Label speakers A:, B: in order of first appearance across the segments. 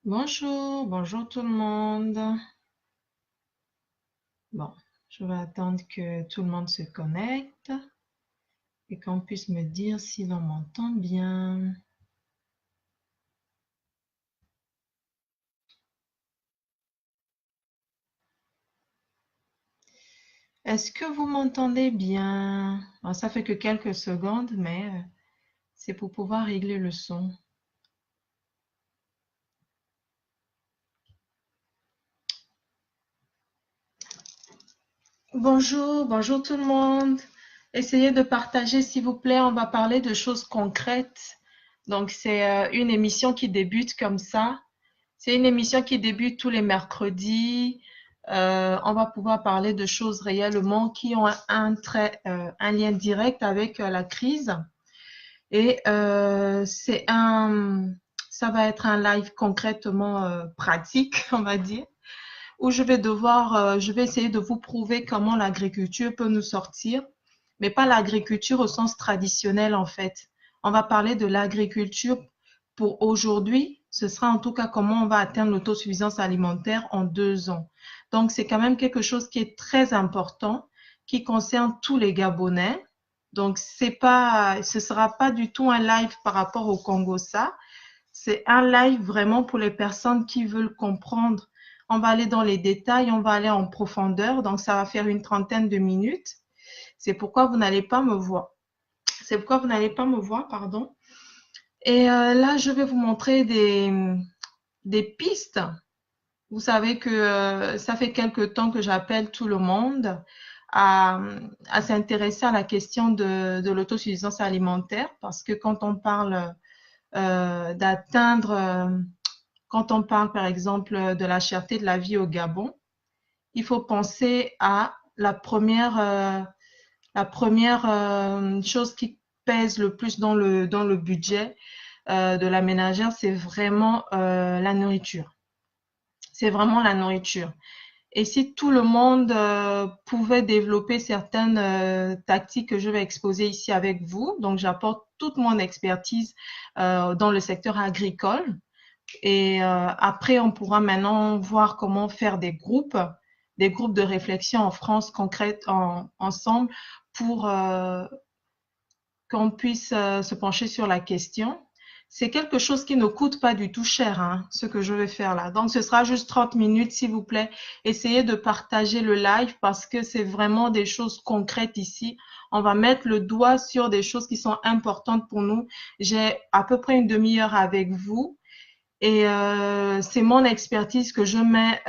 A: Bonjour, bonjour tout le monde. Bon, je vais attendre que tout le monde se connecte et qu'on puisse me dire si l'on m'entend bien. Est-ce que vous m'entendez bien? Bon, ça fait que quelques secondes, mais c'est pour pouvoir régler le son. Bonjour, bonjour tout le monde. Essayez de partager s'il vous plaît. On va parler de choses concrètes. Donc c'est une émission qui débute comme ça. C'est une émission qui débute tous les mercredis. On va pouvoir parler de choses réellement qui ont un lien direct avec la crise. Et ça va être un live concrètement pratique, on va dire, où je vais essayer de vous prouver comment l'agriculture peut nous sortir, mais pas l'agriculture au sens traditionnel en fait. On va parler de l'agriculture pour aujourd'hui. Ce sera en tout cas comment on va atteindre l'autosuffisance alimentaire en 2 ans. Donc c'est quand même quelque chose qui est très important, qui concerne tous les Gabonais. Donc ce sera pas du tout un live par rapport au Congo ça. C'est un live vraiment pour les personnes qui veulent comprendre. On va aller dans les détails, on va aller en profondeur. Donc, ça va faire une trentaine de minutes. C'est pourquoi vous n'allez pas me voir. C'est pourquoi vous n'allez pas me voir, pardon. Et là, je vais vous montrer des pistes. Vous savez que ça fait quelque temps que j'appelle tout le monde à, à s'intéresser à la question de l'autosuffisance alimentaire parce que d'atteindre quand on parle, par exemple, de la cherté de la vie au Gabon, il faut penser à la première chose qui pèse le plus dans le budget de la ménagère, c'est vraiment la nourriture. C'est vraiment la nourriture. Et si tout le monde pouvait développer certaines tactiques que je vais exposer ici avec vous, donc j'apporte toute mon expertise dans le secteur agricole, et après, on pourra maintenant voir comment faire des groupes de réflexion en France concrète ensemble pour qu'on puisse se pencher sur la question. C'est quelque chose qui ne coûte pas du tout cher, hein, ce que je vais faire là. Donc, ce sera juste 30 minutes, s'il vous plaît. Essayez de partager le live parce que c'est vraiment des choses concrètes ici. On va mettre le doigt sur des choses qui sont importantes pour nous. J'ai à peu près une demi-heure avec vous. Et c'est mon expertise que je mets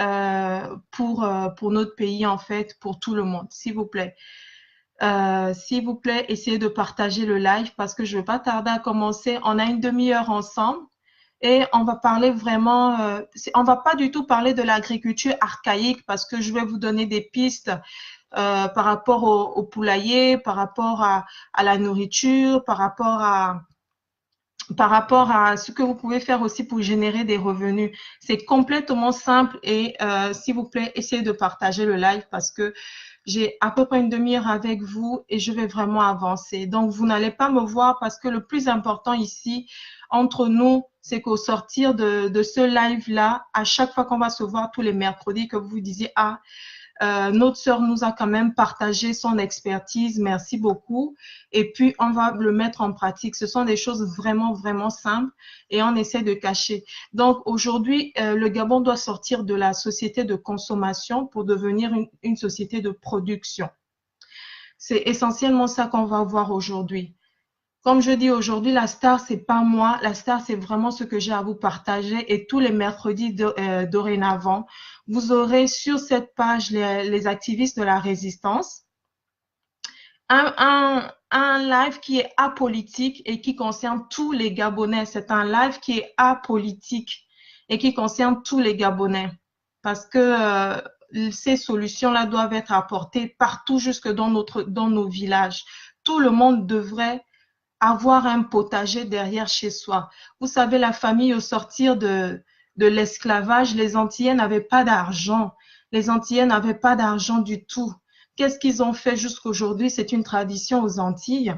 A: pour notre pays, en fait, pour tout le monde, s'il vous plaît. S'il vous plaît, essayez de partager le live parce que je ne vais pas tarder à commencer. On a une demi-heure ensemble et on va parler vraiment, on va pas du tout parler de l'agriculture archaïque parce que je vais vous donner des pistes par rapport au poulailler, par rapport à la nourriture, par rapport à ce que vous pouvez faire aussi pour générer des revenus. C'est complètement simple et s'il vous plaît, essayez de partager le live parce que j'ai à peu près une demi-heure avec vous et je vais vraiment avancer. Donc, vous n'allez pas me voir parce que le plus important ici, entre nous, c'est qu'au sortir de ce live-là, à chaque fois qu'on va se voir tous les mercredis, que vous vous disiez, ah, notre sœur nous a quand même partagé son expertise, merci beaucoup. Et puis, on va le mettre en pratique. Ce sont des choses vraiment, vraiment simples et on essaie de cacher. Donc, aujourd'hui, le Gabon doit sortir de la société de consommation pour devenir une société de production. C'est essentiellement ça qu'on va voir aujourd'hui. Comme je dis aujourd'hui, la star, c'est pas moi. La star, c'est vraiment ce que j'ai à vous partager. Et tous les mercredis dorénavant, vous aurez sur cette page les activistes de la résistance. Un live qui est apolitique et qui concerne tous les Gabonais. C'est un live qui est apolitique et qui concerne tous les Gabonais. Parce que ces solutions-là doivent être apportées partout, jusque dans nos villages. Tout le monde devrait avoir un potager derrière chez soi. Vous savez, la famille au sortir de l'esclavage, les Antillais n'avaient pas d'argent. Les Antillais n'avaient pas d'argent du tout. Qu'est-ce qu'ils ont fait jusqu'aujourd'hui? C'est une tradition aux Antilles.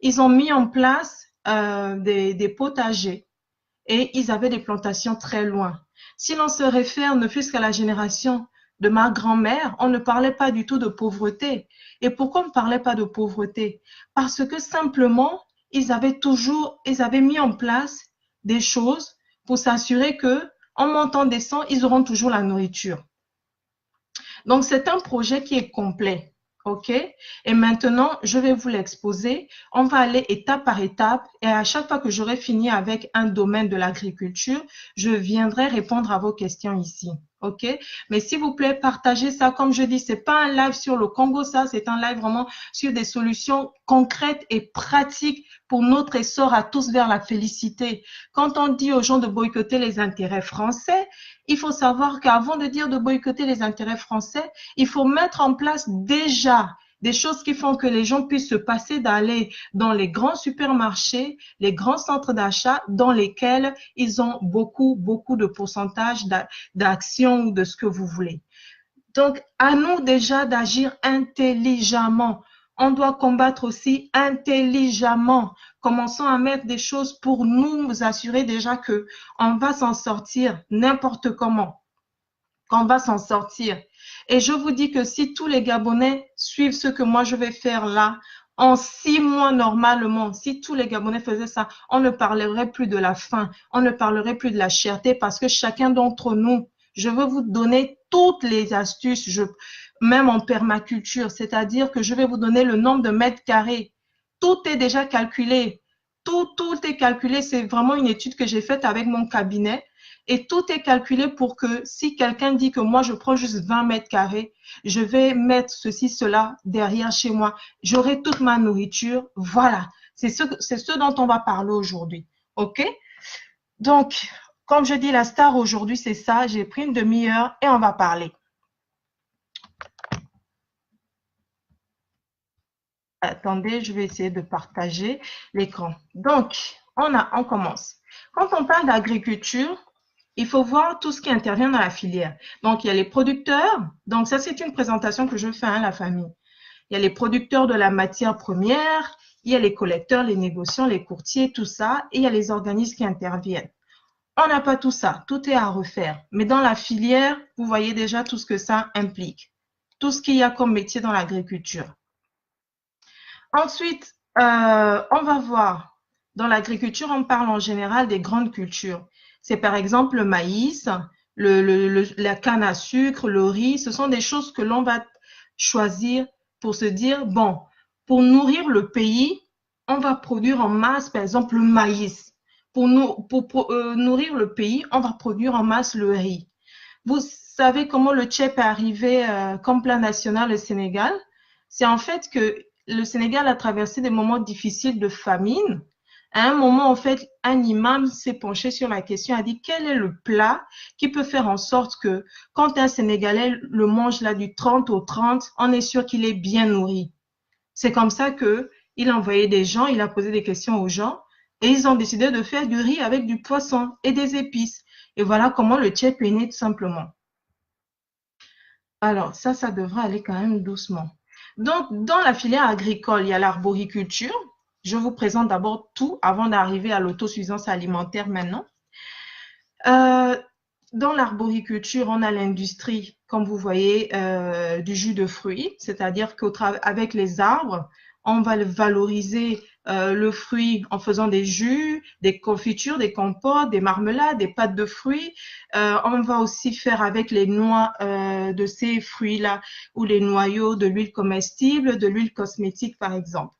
A: Ils ont mis en place des potagers et ils avaient des plantations très loin. Si l'on se réfère ne fût-ce qu'à la génération de ma grand-mère, on ne parlait pas du tout de pauvreté. Et pourquoi on ne parlait pas de pauvreté? Parce que simplement, ils avaient mis en place des choses pour s'assurer que, en montant des sangs, ils auront toujours la nourriture. Donc, c'est un projet qui est complet. OK? Et maintenant, je vais vous l'exposer. On va aller étape par étape et à chaque fois que j'aurai fini avec un domaine de l'agriculture, je viendrai répondre à vos questions ici. OK? Mais s'il vous plaît, partagez ça. Comme je dis, c'est pas un live sur le Congo, ça, c'est un live vraiment sur des solutions concrètes et pratiques pour notre essor à tous vers la félicité. Quand on dit aux gens de boycotter les intérêts français, il faut savoir qu'avant de dire de boycotter les intérêts français, il faut mettre en place déjà des choses qui font que les gens puissent se passer d'aller dans les grands supermarchés, les grands centres d'achat dans lesquels ils ont beaucoup de pourcentage d'actions ou de ce que vous voulez. Donc, à nous déjà d'agir intelligemment. On doit combattre aussi intelligemment. Commençons à mettre des choses pour nous assurer déjà que on va s'en sortir n'importe comment, qu'on va s'en sortir. Et je vous dis que si tous les Gabonais suivent ce que moi je vais faire là, en 6 mois normalement, si tous les Gabonais faisaient ça, on ne parlerait plus de la faim, on ne parlerait plus de la cherté parce que chacun d'entre nous, je veux vous donner toutes les astuces, même en permaculture, c'est-à-dire que je vais vous donner le nombre de mètres carrés. Tout est déjà calculé. Tout est calculé. C'est vraiment une étude que j'ai faite avec mon cabinet. Et tout est calculé pour que si quelqu'un dit que moi, je prends juste 20 mètres carrés, je vais mettre ceci, cela derrière chez moi. J'aurai toute ma nourriture. Voilà. C'est ce dont on va parler aujourd'hui. OK? Donc, comme je dis, la star aujourd'hui, c'est ça. J'ai pris une demi-heure et on va parler. Attendez, je vais essayer de partager l'écran. Donc, on commence. Quand on parle d'agriculture, il faut voir tout ce qui intervient dans la filière. Donc, il y a les producteurs. Donc, ça, c'est une présentation que je fais à la famille. Il y a les producteurs de la matière première, il y a les collecteurs, les négociants, les courtiers, tout ça, et il y a les organismes qui interviennent. On n'a pas tout ça, tout est à refaire. Mais dans la filière, vous voyez déjà tout ce que ça implique. Tout ce qu'il y a comme métier dans l'agriculture. Ensuite, on va voir, dans l'agriculture, on parle en général des grandes cultures. C'est par exemple le maïs, la canne à sucre, le riz. Ce sont des choses que l'on va choisir pour se dire, bon, pour nourrir le pays, on va produire en masse, par exemple, le maïs. Pour nourrir le pays, on va produire en masse le riz. Vous savez comment le tchèp est arrivé comme plat national au Sénégal? C'est en fait que le Sénégal a traversé des moments difficiles de famine. À un moment, en fait, un imam s'est penché sur la question, a dit quel est le plat qui peut faire en sorte que quand un Sénégalais le mange là du 30 au 30, on est sûr qu'il est bien nourri. C'est comme ça que il a envoyé des gens, il a posé des questions aux gens et ils ont décidé de faire du riz avec du poisson et des épices. Et voilà comment le tchèp est né tout simplement. Alors, ça devrait aller quand même doucement. Donc, dans la filière agricole, il y a l'arboriculture. Je vous présente d'abord tout avant d'arriver à l'autosuffisance alimentaire maintenant. Dans l'arboriculture, on a l'industrie, comme vous voyez, du jus de fruits, c'est-à-dire qu'avec les arbres, on va valoriser le fruit en faisant des jus, des confitures, des compotes, des marmelades, des pâtes de fruits. On va aussi faire avec les noix de ces fruits-là ou les noyaux de l'huile comestible, de l'huile cosmétique par exemple.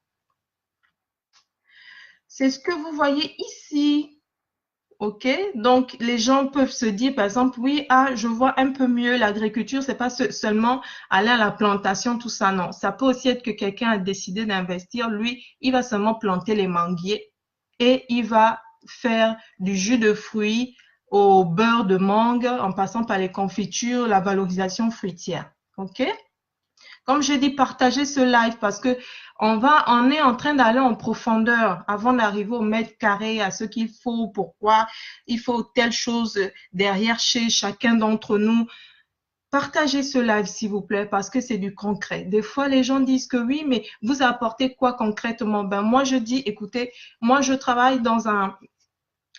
A: C'est ce que vous voyez ici. OK? Donc, les gens peuvent se dire, par exemple, oui, je vois un peu mieux l'agriculture, c'est pas seulement aller à la plantation, tout ça, non. Ça peut aussi être que quelqu'un a décidé d'investir, lui, il va seulement planter les manguiers et il va faire du jus de fruits au beurre de mangue en passant par les confitures, la valorisation fruitière. OK? Comme je dis, partagez ce live parce que on est en train d'aller en profondeur avant d'arriver au mètre carré, à ce qu'il faut, pourquoi il faut telle chose derrière chez chacun d'entre nous. Partagez ce live, s'il vous plaît, parce que c'est du concret. Des fois, les gens disent que oui, mais vous apportez quoi concrètement? Ben, moi, je dis, écoutez, moi, je travaille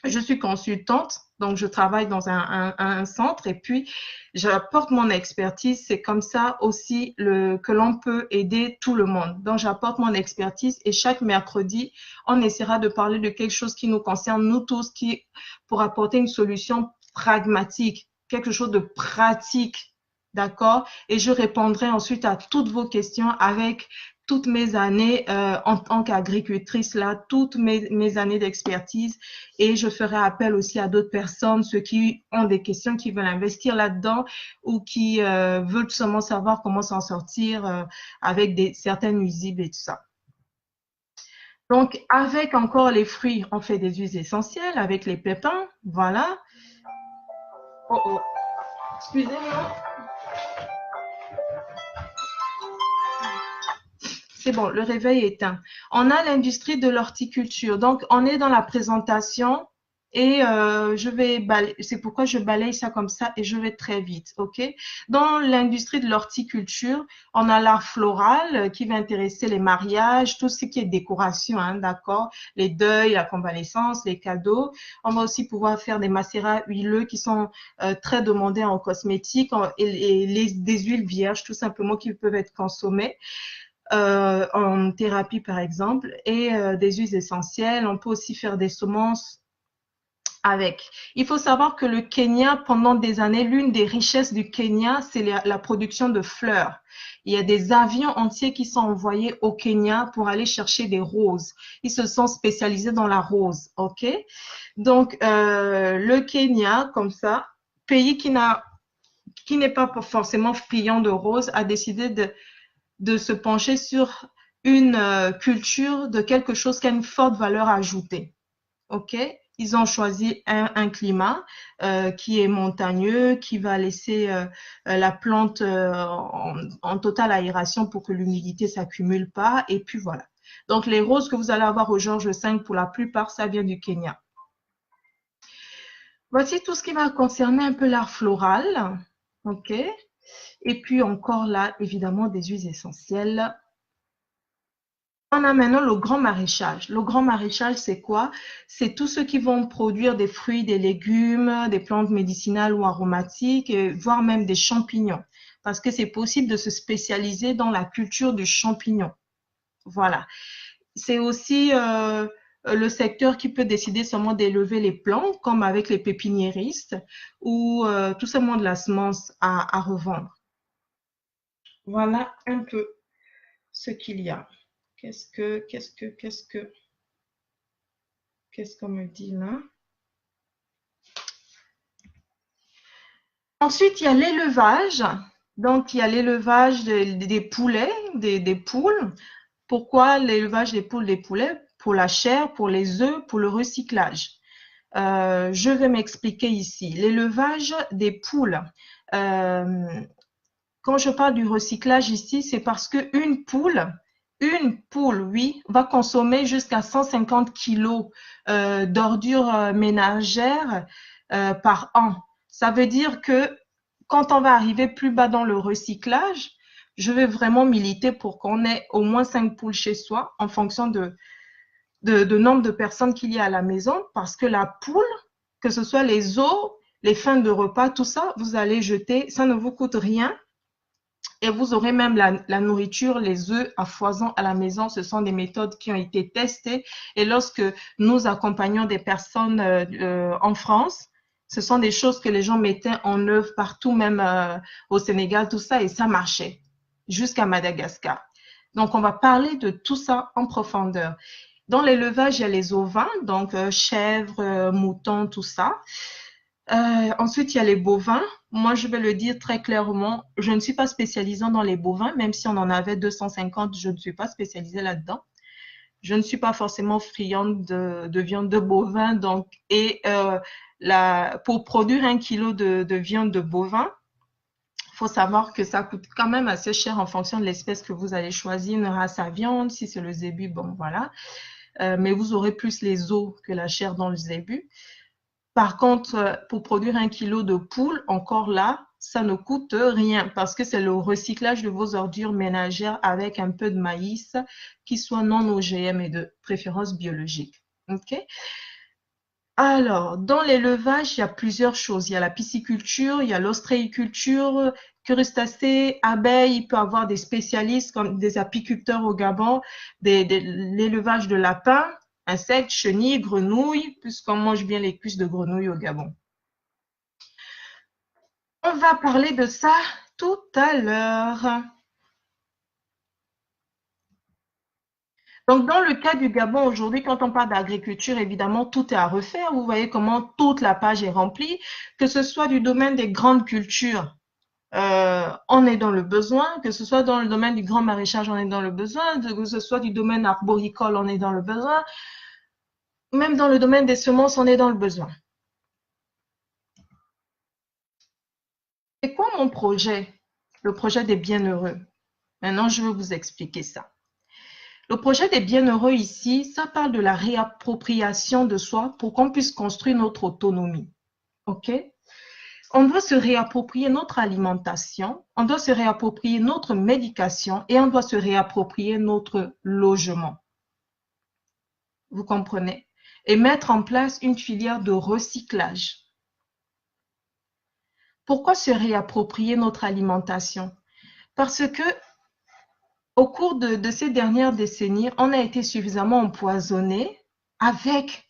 A: je suis consultante Donc, je travaille dans un centre et puis j'apporte mon expertise. C'est comme ça aussi que l'on peut aider tout le monde. Donc, j'apporte mon expertise et chaque mercredi, on essaiera de parler de quelque chose qui nous concerne, nous tous, pour apporter une solution pragmatique, quelque chose de pratique. D'accord? Et je répondrai ensuite à toutes vos questions avec toutes mes années en tant qu'agricultrice, là, toutes mes années d'expertise. Et je ferai appel aussi à d'autres personnes, ceux qui ont des questions, qui veulent investir là-dedans ou qui veulent seulement savoir comment s'en sortir avec certaines nuisibles et tout ça. Donc, avec encore les fruits, on fait des huiles essentielles. Avec les pépins, voilà. Oh, oh. Excusez-moi. C'est bon, le réveil est éteint. On a l'industrie de l'horticulture. Donc, on est dans la présentation et c'est pourquoi je balaye ça comme ça et je vais très vite, ok? Dans l'industrie de l'horticulture, on a l'art floral qui va intéresser les mariages, tout ce qui est décoration, hein, d'accord? Les deuils, la convalescence, les cadeaux. On va aussi pouvoir faire des macérats huileux qui sont très demandés en cosmétique et des huiles vierges tout simplement qui peuvent être consommées. En thérapie par exemple, et des huiles essentielles. On peut aussi faire des semences avec. Il faut savoir que le Kenya, pendant des années, l'une des richesses du Kenya, c'est la production de fleurs. Il y a des avions entiers qui sont envoyés au Kenya pour aller chercher des roses. Ils se sont spécialisés dans la rose, ok? Donc, le Kenya, comme ça, pays qui n'est pas forcément friand de roses, a décidé de se pencher sur une culture de quelque chose qui a une forte valeur ajoutée. OK? Ils ont choisi un climat qui est montagneux, qui va laisser la plante en totale aération pour que l'humidité s'accumule pas. Et puis voilà. Donc, les roses que vous allez avoir au Georges V, pour la plupart, ça vient du Kenya. Voici tout ce qui va concerner un peu l'art floral. OK? Et puis encore là, évidemment, des huiles essentielles. On a maintenant le grand maraîchage. Le grand maraîchage, c'est quoi? C'est tous ceux qui vont produire des fruits, des légumes, des plantes médicinales ou aromatiques, voire même des champignons. Parce que c'est possible de se spécialiser dans la culture du champignon. Voilà. C'est aussi le secteur qui peut décider seulement d'élever les plants, comme avec les pépiniéristes, ou tout simplement de la semence à revendre. Voilà un peu ce qu'il y a. Qu'est-ce qu'on me dit là? Ensuite, il y a l'élevage. Donc, il y a l'élevage des poulets, des poules. Pourquoi l'élevage des poules, des poulets? Pour la chair, pour les œufs, pour le recyclage. Je vais m'expliquer ici. L'élevage des poules. Quand je parle du recyclage ici, c'est parce qu'une poule, oui, va consommer jusqu'à 150 kilos d'ordures ménagères par an. Ça veut dire que quand on va arriver plus bas dans le recyclage, je vais vraiment militer pour qu'on ait au moins 5 poules chez soi en fonction de nombre de personnes qu'il y a à la maison, parce que la poule, que ce soit les os, les fins de repas, tout ça, vous allez jeter, ça ne vous coûte rien. Et vous aurez même la nourriture, les œufs à foison à la maison. Ce sont des méthodes qui ont été testées. Et lorsque nous accompagnons des personnes en France, ce sont des choses que les gens mettaient en œuvre partout, même au Sénégal, tout ça, et ça marchait jusqu'à Madagascar. Donc, on va parler de tout ça en profondeur. Dans l'élevage, il y a les ovins, donc chèvres, moutons, tout ça. Ensuite, il y a les bovins. Moi, je vais le dire très clairement, je ne suis pas spécialisée dans les bovins, même si on en avait 250, je ne suis pas spécialisée là-dedans. Je ne suis pas forcément friande de viande de bovin. Donc, pour produire 1 kilo de viande de bovin, il faut savoir que ça coûte quand même assez cher en fonction de l'espèce que vous allez choisir, une race à viande. Si c'est le zébu, bon, voilà. Mais vous aurez plus les os que la chair dans le zébu. Par contre, pour produire 1 kilo de poule, encore là, ça ne coûte rien parce que c'est le recyclage de vos ordures ménagères avec un peu de maïs qui soit non OGM et de préférence biologique. OK? Alors, dans l'élevage, il y a plusieurs choses. Il y a la pisciculture, il y a l'ostréiculture, crustacés, abeilles. Il peut y avoir des spécialistes comme des apiculteurs au Gabon, l'élevage de lapins, insectes, chenilles, grenouilles, puisqu'on mange bien les cuisses de grenouilles au Gabon. On va parler de ça tout à l'heure. Donc, dans le cas du Gabon aujourd'hui, quand on parle d'agriculture, évidemment, tout est à refaire. Vous voyez comment toute la page est remplie, que ce soit du domaine des grandes cultures. On est dans le besoin, que ce soit dans le domaine du grand maraîchage, on est dans le besoin, que ce soit du domaine arboricole, on est dans le besoin, même dans le domaine des semences, on est dans le besoin. C'est quoi mon projet? Le projet des bienheureux. Maintenant, je vais vous expliquer ça. Le projet des bienheureux ici, ça parle de la réappropriation de soi pour qu'on puisse construire notre autonomie. OK? On doit se réapproprier notre alimentation, on doit se réapproprier notre médication et on doit se réapproprier notre logement. Vous comprenez? Et mettre en place une filière de recyclage. Pourquoi se réapproprier notre alimentation? Parce que au cours de ces dernières décennies, on a été suffisamment empoisonné avec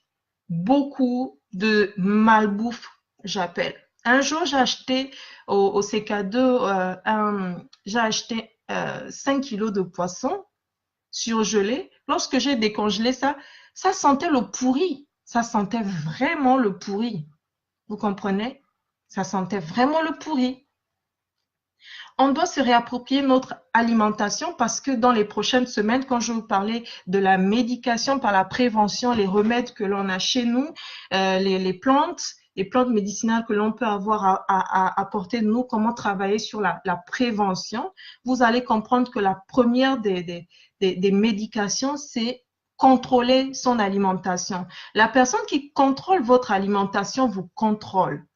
A: beaucoup de malbouffe, j'appelle. Un jour, j'ai acheté au CK2, j'ai acheté 5 kilos de poisson surgelé. Lorsque j'ai décongelé ça, ça sentait le pourri. Ça sentait vraiment le pourri. Vous comprenez? Ça sentait vraiment le pourri. On doit se réapproprier notre alimentation parce que dans les prochaines semaines, quand je vais vous parler de la médication par la prévention, les remèdes que l'on a chez nous, les plantes médicinales que l'on peut avoir à portée de nous, comment travailler sur la prévention, vous allez comprendre que la première des médications, c'est contrôler son alimentation. La personne qui contrôle votre alimentation vous contrôle.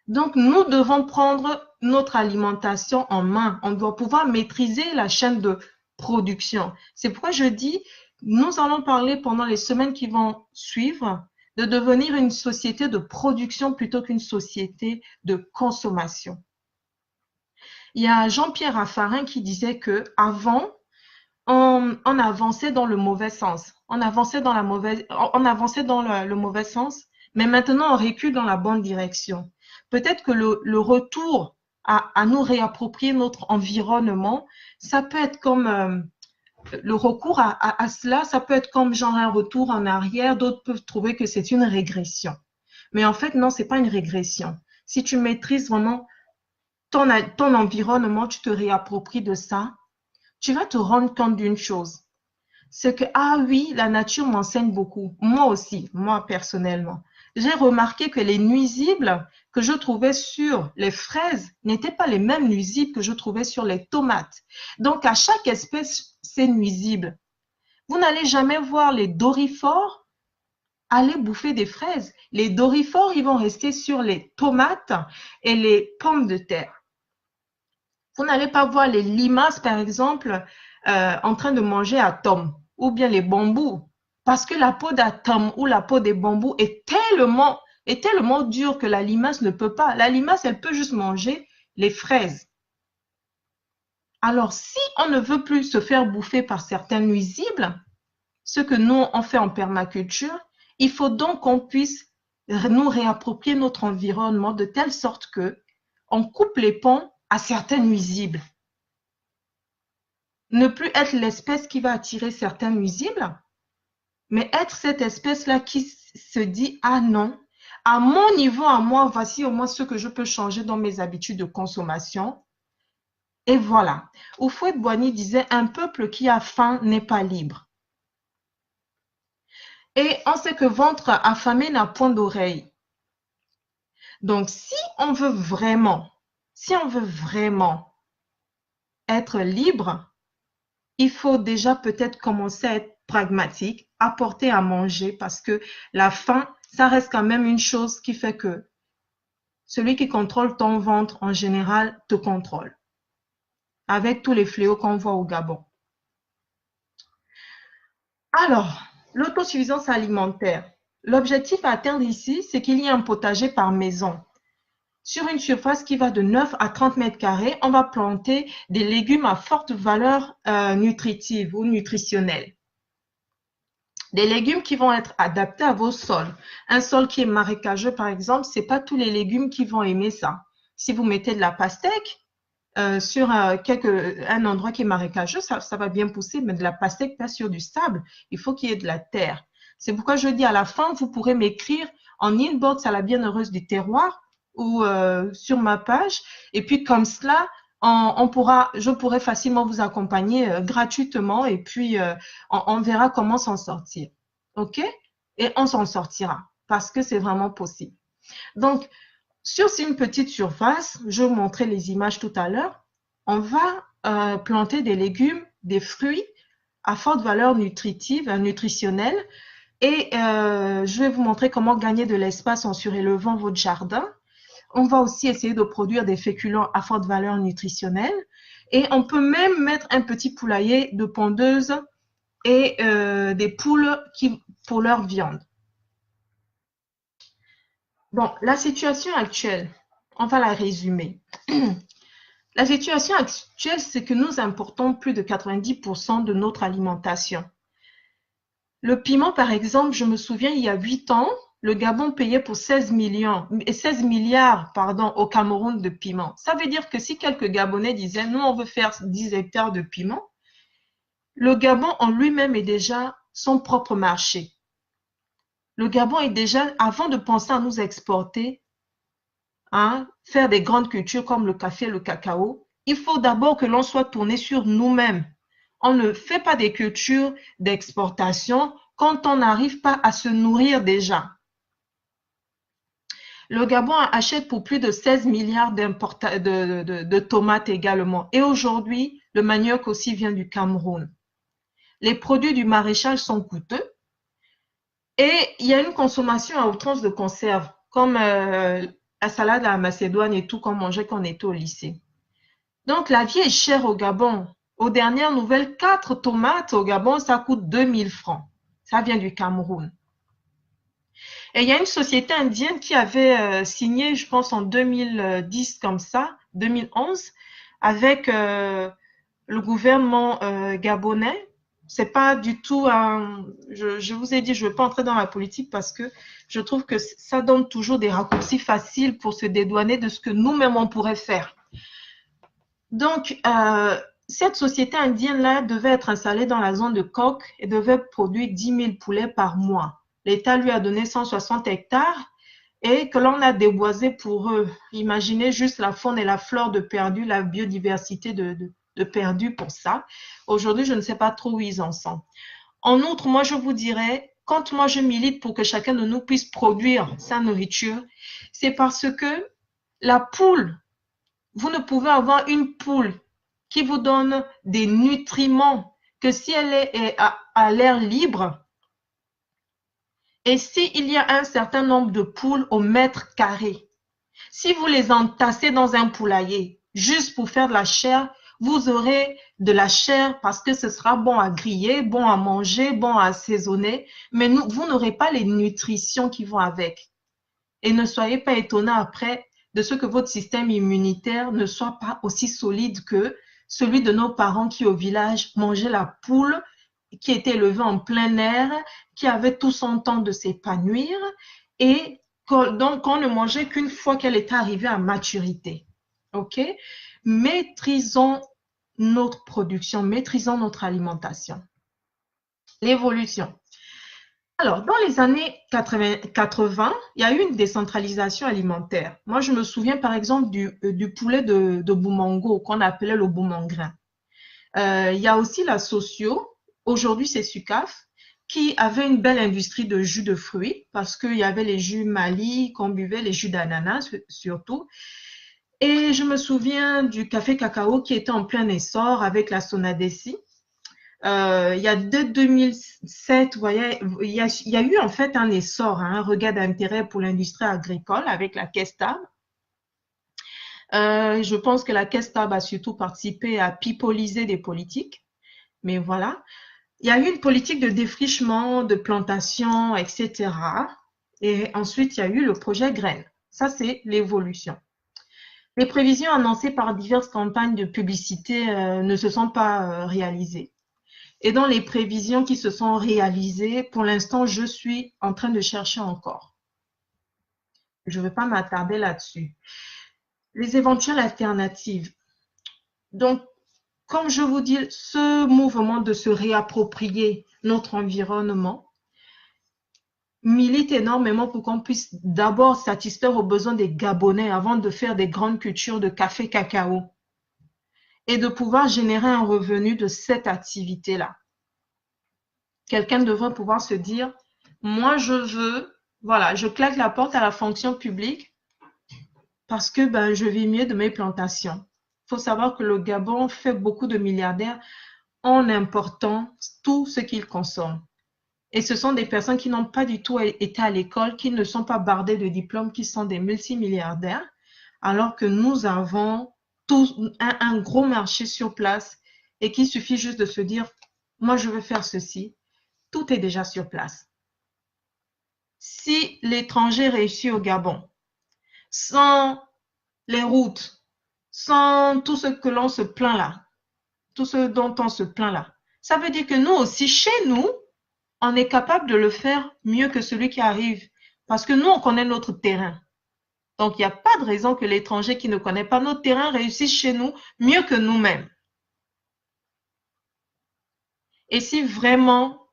A: Donc, nous devons prendre notre alimentation en main. On doit pouvoir maîtriser la chaîne de production. C'est pourquoi je dis, nous allons parler pendant les semaines qui vont suivre de devenir une société de production plutôt qu'une société de consommation. Il y a Jean-Pierre Raffarin qui disait que avant, on avançait dans le mauvais sens. On avançait dans le mauvais sens, mais maintenant on recule dans la bonne direction. Peut-être que le retour à nous réapproprier notre environnement, ça peut être comme le recours à cela, ça peut être comme genre un retour en arrière. D'autres peuvent trouver que c'est une régression. Mais en fait, non, c'est pas une régression. Si tu maîtrises vraiment ton environnement, tu te réappropries de ça, tu vas te rendre compte d'une chose. C'est que, ah oui, la nature m'enseigne beaucoup. Moi aussi, moi personnellement. J'ai remarqué que les nuisibles que je trouvais sur les fraises n'étaient pas les mêmes nuisibles que je trouvais sur les tomates. Donc, à chaque espèce, c'est nuisible. Vous n'allez jamais voir les dorifores aller bouffer des fraises. Les dorifores, ils vont rester sur les tomates et les pommes de terre. Vous n'allez pas voir les limaces, par exemple, en train de manger à tom ou bien les bambous. Parce que la peau d'atome ou la peau des bambous est tellement dure que la limace ne peut pas. La limace, elle peut juste manger les fraises. Alors, si on ne veut plus se faire bouffer par certains nuisibles, ce que nous, on fait en permaculture, il faut donc qu'on puisse nous réapproprier notre environnement de telle sorte que on coupe les ponts à certains nuisibles. Ne plus être l'espèce qui va attirer certains nuisibles, mais être cette espèce-là qui se dit, ah non, à mon niveau, à moi, voici au moins ce que je peux changer dans mes habitudes de consommation. Et voilà. Houphouët-Boigny disait, un peuple qui a faim n'est pas libre. Et on sait que ventre affamé n'a point d'oreille. Donc, si on veut vraiment être libre, il faut déjà peut-être commencer à être pragmatique, apporter à manger parce que la faim, ça reste quand même une chose qui fait que celui qui contrôle ton ventre, en général, te contrôle. Avec tous les fléaux qu'on voit au Gabon. Alors, l'autosuffisance alimentaire. L'objectif à atteindre ici, c'est qu'il y ait un potager par maison. Sur une surface qui va de 9 à 30 mètres carrés, on va planter des légumes à forte valeur nutritive ou nutritionnelle. Des légumes qui vont être adaptés à vos sols. Un sol qui est marécageux, par exemple, c'est pas tous les légumes qui vont aimer ça. Si vous mettez de la pastèque sur un endroit qui est marécageux, ça va bien pousser, mais de la pastèque pas sur du sable, il faut qu'il y ait de la terre. C'est pourquoi je dis à la fin, vous pourrez m'écrire en inbox à la bienheureuse du terroir ou sur ma page. Et puis comme cela, je pourrais facilement vous accompagner gratuitement et puis on verra comment s'en sortir. OK? Et on s'en sortira parce que c'est vraiment possible. Donc, sur une petite surface, je vous montrais les images tout à l'heure, on va planter des légumes, des fruits à forte valeur nutritive, nutritionnelle. Et je vais vous montrer comment gagner de l'espace en surélevant votre jardin. On va aussi essayer de produire des féculents à forte valeur nutritionnelle. Et on peut même mettre un petit poulailler de pondeuses et des poules pour leur viande. Bon, la situation actuelle, on va la résumer. La situation actuelle, c'est que nous importons plus de 90% de notre alimentation. Le piment, par exemple, je me souviens, il y a 8 ans, le Gabon payait pour 16 milliards au Cameroun de piment. Ça veut dire que si quelques Gabonais disaient, nous, on veut faire 10 hectares de piment, le Gabon en lui-même est déjà son propre marché. Le Gabon est déjà, avant de penser à nous exporter, faire des grandes cultures comme le café et le cacao, il faut d'abord que l'on soit tourné sur nous-mêmes. On ne fait pas des cultures d'exportation quand on n'arrive pas à se nourrir déjà. Le Gabon achète pour plus de 16 milliards de tomates également. Et aujourd'hui, le manioc aussi vient du Cameroun. Les produits du maraîchage sont coûteux et il y a une consommation à outrance de conserve, comme la salade à la macédoine et tout qu'on mangeait quand on était au lycée. Donc, la vie est chère au Gabon. Aux dernières nouvelles, 4 tomates au Gabon, ça coûte 2000 francs. Ça vient du Cameroun. Et il y a une société indienne qui avait signé, je pense, en 2010 comme ça, 2011, avec le gouvernement gabonais. C'est pas du tout je vous ai dit, je ne veux pas entrer dans la politique parce que je trouve que ça donne toujours des raccourcis faciles pour se dédouaner de ce que nous-mêmes on pourrait faire. Donc, cette société indienne-là devait être installée dans la zone de Coque et devait produire 10 000 poulets par mois. L'État lui a donné 160 hectares et que l'on a déboisé pour eux. Imaginez juste la faune et la flore de perdu, la biodiversité de perdu pour ça. Aujourd'hui, je ne sais pas trop où ils en sont. En outre, moi, je vous dirais, quand moi je milite pour que chacun de nous puisse produire sa nourriture, c'est parce que la poule, vous ne pouvez avoir une poule qui vous donne des nutriments que si elle est à l'air libre et s'il y a un certain nombre de poules au mètre carré, si vous les entassez dans un poulailler juste pour faire de la chair, vous aurez de la chair parce que ce sera bon à griller, bon à manger, bon à assaisonner, mais vous n'aurez pas les nutritions qui vont avec. Et ne soyez pas étonnés après de ce que votre système immunitaire ne soit pas aussi solide que celui de nos parents qui au village mangeaient la poule qui était élevée en plein air, qui avait tout son temps de s'épanouir et donc on ne mangeait qu'une fois qu'elle était arrivée à maturité. OK? Maîtrisons notre production, maîtrisons notre alimentation. L'évolution. Alors, dans les années 80, il y a eu une décentralisation alimentaire. Moi, je me souviens par exemple du poulet de Boumango qu'on appelait le boumangrin. Il y a aussi la Socio, aujourd'hui c'est Sucaf, qui avait une belle industrie de jus de fruits parce qu'il y avait les jus Mali qu'on buvait, les jus d'ananas surtout. Et je me souviens du café cacao qui était en plein essor avec la Sonadesi. Il y a dès 2007, vous voyez, il y a eu en fait un essor, un regain d'intérêt pour l'industrie agricole avec la Caisse Tab. Je pense que la Caisse Tab a surtout participé à pipoliser des politiques, mais voilà. Il y a eu une politique de défrichement, de plantation, etc. Et ensuite, il y a eu le projet graines. Ça, c'est l'évolution. Les prévisions annoncées par diverses campagnes de publicité ne se sont pas réalisées. Et dans les prévisions qui se sont réalisées, pour l'instant, je suis en train de chercher encore. Je ne vais pas m'attarder là-dessus. Les éventuelles alternatives. Donc, comme je vous dis, ce mouvement de se réapproprier notre environnement milite énormément pour qu'on puisse d'abord satisfaire aux besoins des Gabonais avant de faire des grandes cultures de café cacao et de pouvoir générer un revenu de cette activité-là. Quelqu'un devrait pouvoir se dire, moi je veux, voilà, je claque la porte à la fonction publique parce que ben, je vis mieux de mes plantations. Il faut savoir que le Gabon fait beaucoup de milliardaires en important tout ce qu'ils consomment. Et ce sont des personnes qui n'ont pas du tout été à l'école, qui ne sont pas bardées de diplômes, qui sont des multimilliardaires, alors que nous avons un gros marché sur place et qu'il suffit juste de se dire, moi je veux faire ceci, tout est déjà sur place. Si l'étranger réussit au Gabon, sans les routes, sans tout ce que l'on se plaint là, tout ce dont on se plaint là, ça veut dire que nous aussi, chez nous, on est capable de le faire mieux que celui qui arrive. Parce que nous, on connaît notre terrain. Donc, il n'y a pas de raison que l'étranger qui ne connaît pas notre terrain réussisse chez nous mieux que nous-mêmes. Et si vraiment,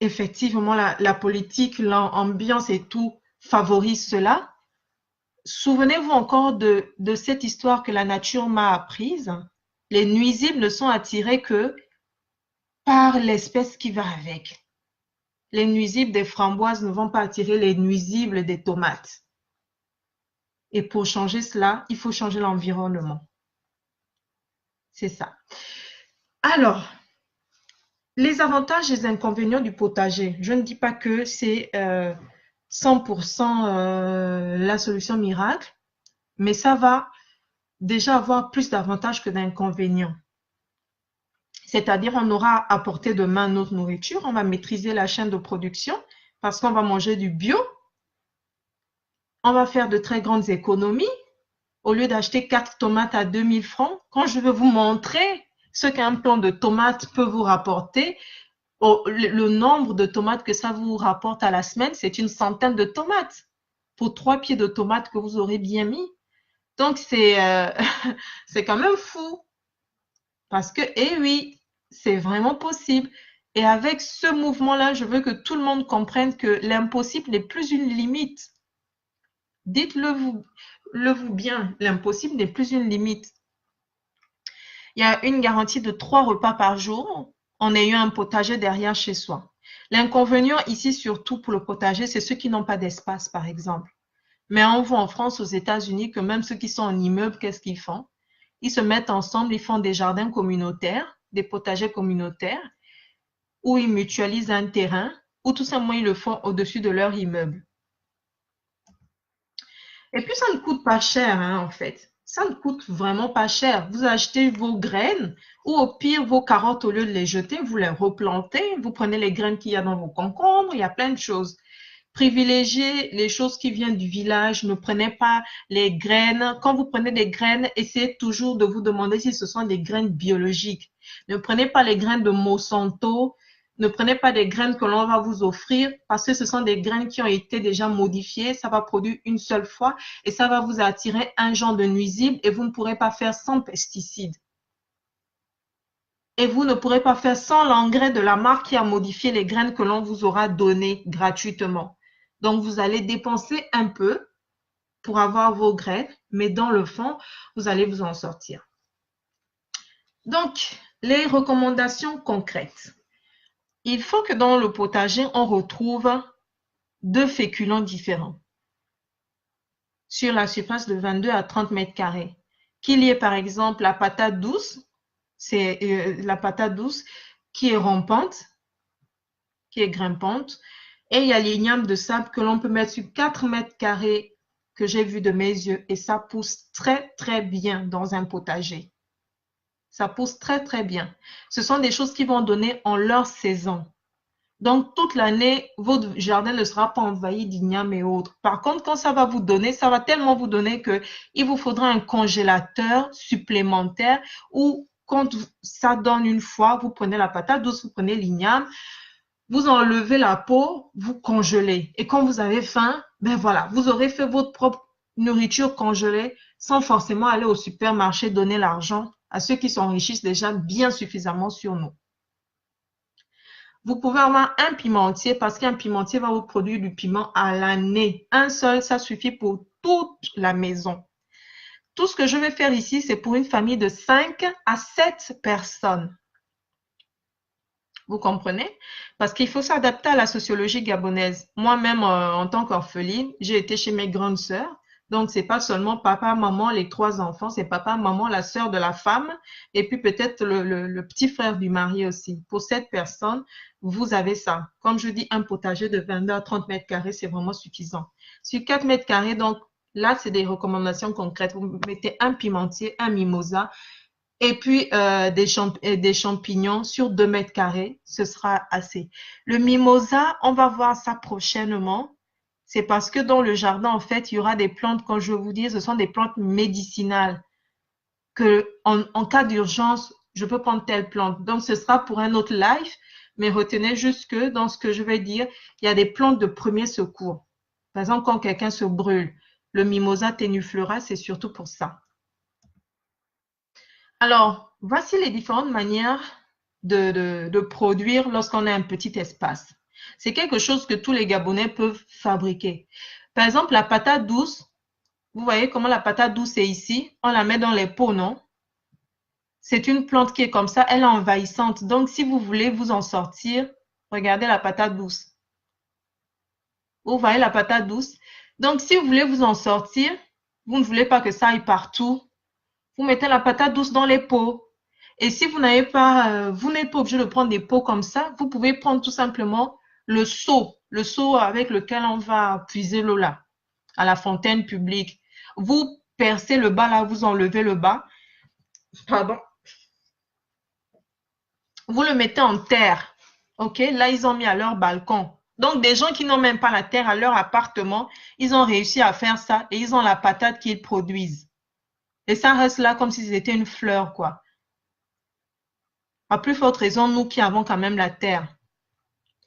A: effectivement, la politique, l'ambiance et tout favorise cela, souvenez-vous encore de cette histoire que la nature m'a apprise. Les nuisibles ne sont attirés que par l'espèce qui va avec. Les nuisibles des framboises ne vont pas attirer les nuisibles des tomates. Et pour changer cela, il faut changer l'environnement. C'est ça. Alors, les avantages et les inconvénients du potager. Je ne dis pas que c'est 100% la solution miracle, mais ça va déjà avoir plus d'avantages que d'inconvénients. C'est-à-dire, on aura à portée de main notre nourriture, on va maîtriser la chaîne de production parce qu'on va manger du bio. On va faire de très grandes économies. Au lieu d'acheter 4 tomates à 2000 francs, quand je vais vous montrer ce qu'un plant de tomates peut vous rapporter, le nombre de tomates que ça vous rapporte à la semaine, c'est une centaine de tomates pour 3 pieds de tomates que vous aurez bien mis. Donc, c'est quand même fou. Parce que, eh oui, c'est vraiment possible. Et avec ce mouvement-là, je veux que tout le monde comprenne que l'impossible n'est plus une limite. Dites-le-vous bien, l'impossible n'est plus une limite. Il y a une garantie de 3 repas par jour en ayant un potager derrière chez soi. L'inconvénient ici, surtout pour le potager, c'est ceux qui n'ont pas d'espace, par exemple. Mais on voit en France, aux États-Unis, que même ceux qui sont en immeuble, qu'est-ce qu'ils font? Ils se mettent ensemble, ils font des jardins communautaires, des potagers communautaires, où ils mutualisent un terrain, ou tout simplement ils le font au-dessus de leur immeuble. Et puis, ça ne coûte pas cher, hein, en fait. Ça ne coûte vraiment pas cher. Vous achetez vos graines ou au pire vos carottes, au lieu de les jeter, vous les replantez. Vous prenez les graines qu'il y a dans vos concombres. Il y a plein de choses. Privilégiez les choses qui viennent du village. Ne prenez pas les graines. Quand vous prenez des graines, essayez toujours de vous demander si ce sont des graines biologiques. Ne prenez pas les graines de Monsanto. Ne prenez pas des graines que l'on va vous offrir parce que ce sont des graines qui ont été déjà modifiées. Ça va produire une seule fois et ça va vous attirer un genre de nuisible et vous ne pourrez pas faire sans pesticides. Et vous ne pourrez pas faire sans l'engrais de la marque qui a modifié les graines que l'on vous aura données gratuitement. Donc, vous allez dépenser un peu pour avoir vos graines, mais dans le fond, vous allez vous en sortir. Donc, les recommandations concrètes. Il faut que dans le potager, on retrouve 2 féculents différents sur la surface de 22 à 30 mètres carrés. Qu'il y ait par exemple la patate douce, c'est la patate douce qui est rampante, qui est grimpante, et il y a l'igname de sable que l'on peut mettre sur 4 mètres carrés que j'ai vu de mes yeux et ça pousse très très bien dans un potager. Ça pousse très, très bien. Ce sont des choses qui vont donner en leur saison. Donc, toute l'année, votre jardin ne sera pas envahi d'igname et autres. Par contre, quand ça va vous donner, ça va tellement vous donner que il vous faudra un congélateur supplémentaire ou quand ça donne une fois, vous prenez la patate douce, vous prenez l'igname, vous enlevez la peau, vous congelez. Et quand vous avez faim, ben voilà, vous aurez fait votre propre nourriture congelée sans forcément aller au supermarché donner l'argent à ceux qui s'enrichissent déjà bien suffisamment sur nous. Vous pouvez avoir un pimentier parce qu'un pimentier va vous produire du piment à l'année. Un seul, ça suffit pour toute la maison. Tout ce que je vais faire ici, c'est pour une famille de 5 à 7 personnes. Vous comprenez? Parce qu'il faut s'adapter à la sociologie gabonaise. Moi-même, en tant qu'orpheline, j'ai été chez mes grandes sœurs. Donc, c'est pas seulement papa, maman, les 3 enfants, c'est papa, maman, la sœur de la femme, et puis peut-être le petit frère du mari aussi. Pour 7 personnes, vous avez ça. Comme je dis, un potager de 22 à 30 mètres carrés, c'est vraiment suffisant. Sur 4 mètres carrés, donc, là, c'est des recommandations concrètes. Vous mettez un pimentier, un mimosa, et puis des champignons sur 2 mètres carrés, ce sera assez. Le mimosa, on va voir ça prochainement. C'est parce que dans le jardin, en fait, il y aura des plantes, comme je vous dis, ce sont des plantes médicinales que en cas d'urgence, je peux prendre telle plante. Donc, ce sera pour un autre live, mais retenez juste que dans ce que je vais dire, il y a des plantes de premier secours. Par exemple, quand quelqu'un se brûle, le mimosa tenuflora, c'est surtout pour ça. Alors, voici les différentes manières de produire lorsqu'on a un petit espace. C'est quelque chose que tous les Gabonais peuvent fabriquer. Par exemple, la patate douce, vous voyez comment la patate douce est ici? On la met dans les pots, non? C'est une plante qui est comme ça, elle est envahissante. Donc, si vous voulez vous en sortir, regardez la patate douce. Vous voyez la patate douce? Donc, si vous voulez vous en sortir, vous ne voulez pas que ça aille partout, vous mettez la patate douce dans les pots. Et si vous n'avez pas, vous n'êtes pas obligé de prendre des pots comme ça, vous pouvez prendre tout simplement le seau avec lequel on va puiser l'eau là, à la fontaine publique. Vous percez le bas là, vous enlevez le bas. Pardon. Vous le mettez en terre. OK? Là, ils ont mis à leur balcon. Donc, des gens qui n'ont même pas la terre à leur appartement, ils ont réussi à faire ça et ils ont la patate qu'ils produisent. Et ça reste là comme si c'était une fleur, quoi. À plus forte raison, nous qui avons quand même la terre.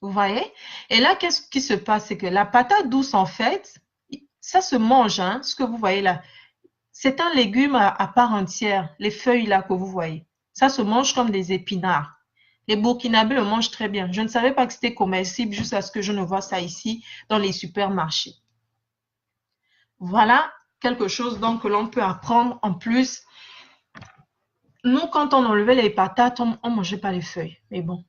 A: Vous voyez? Et là, qu'est-ce qui se passe? C'est que la patate douce, en fait, ça se mange, hein, ce que vous voyez là. C'est un légume à part entière, les feuilles là que vous voyez. Ça se mange comme des épinards. Les Burkinabés le mangent très bien. Je ne savais pas que c'était comestible jusqu'à ce que je ne vois ça ici dans les supermarchés. Voilà quelque chose donc que l'on peut apprendre en plus. Nous, quand on enlevait les patates, on ne mangeait pas les feuilles. Mais bon,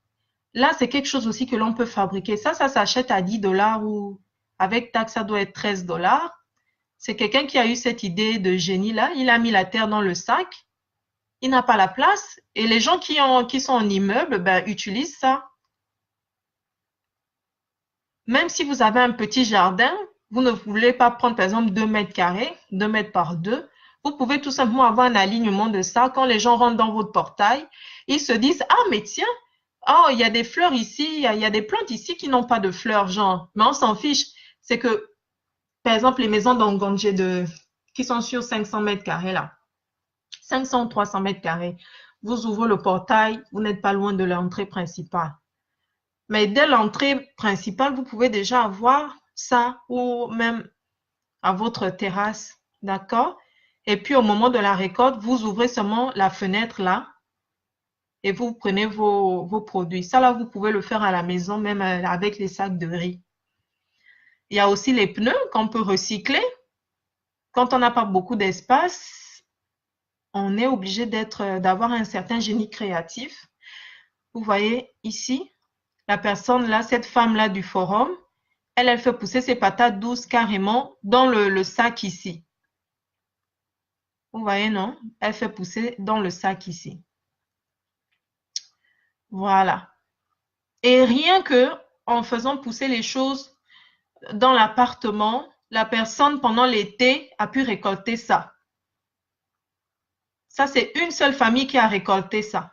A: là, c'est quelque chose aussi que l'on peut fabriquer. Ça s'achète à 10 $ ou avec taxe, ça doit être 13 $. C'est quelqu'un qui a eu cette idée de génie là. Il a mis la terre dans le sac. Il n'a pas la place. Et les gens qui sont en immeuble, ben, utilisent ça. Même si vous avez un petit jardin, vous ne voulez pas prendre par exemple 2 mètres carrés, 2 mètres par 2, vous pouvez tout simplement avoir un alignement de ça. Quand les gens rentrent dans votre portail, ils se disent, ah mais tiens, oh, il y a des fleurs ici, il y a des plantes ici qui n'ont pas de fleurs, genre. Mais on s'en fiche. C'est que, par exemple, les maisons d'Angongé qui sont sur 500 mètres carrés là, 500 ou 300 mètres carrés, vous ouvrez le portail, vous n'êtes pas loin de l'entrée principale. Mais dès l'entrée principale, vous pouvez déjà avoir ça ou même à votre terrasse, d'accord? Et puis au moment de la récolte, vous ouvrez seulement la fenêtre là et vous prenez vos produits. Ça là, vous pouvez le faire à la maison, même avec les sacs de riz. Il y a aussi les pneus qu'on peut recycler. Quand on n'a pas beaucoup d'espace, on est obligé d'avoir un certain génie créatif. Vous voyez ici, la personne là, cette femme-là du forum, elle fait pousser ses patates douces carrément dans le sac ici. Vous voyez, non? Elle fait pousser dans le sac ici. Voilà. Et rien que en faisant pousser les choses dans l'appartement, la personne pendant l'été a pu récolter ça. Ça, c'est une seule famille qui a récolté ça.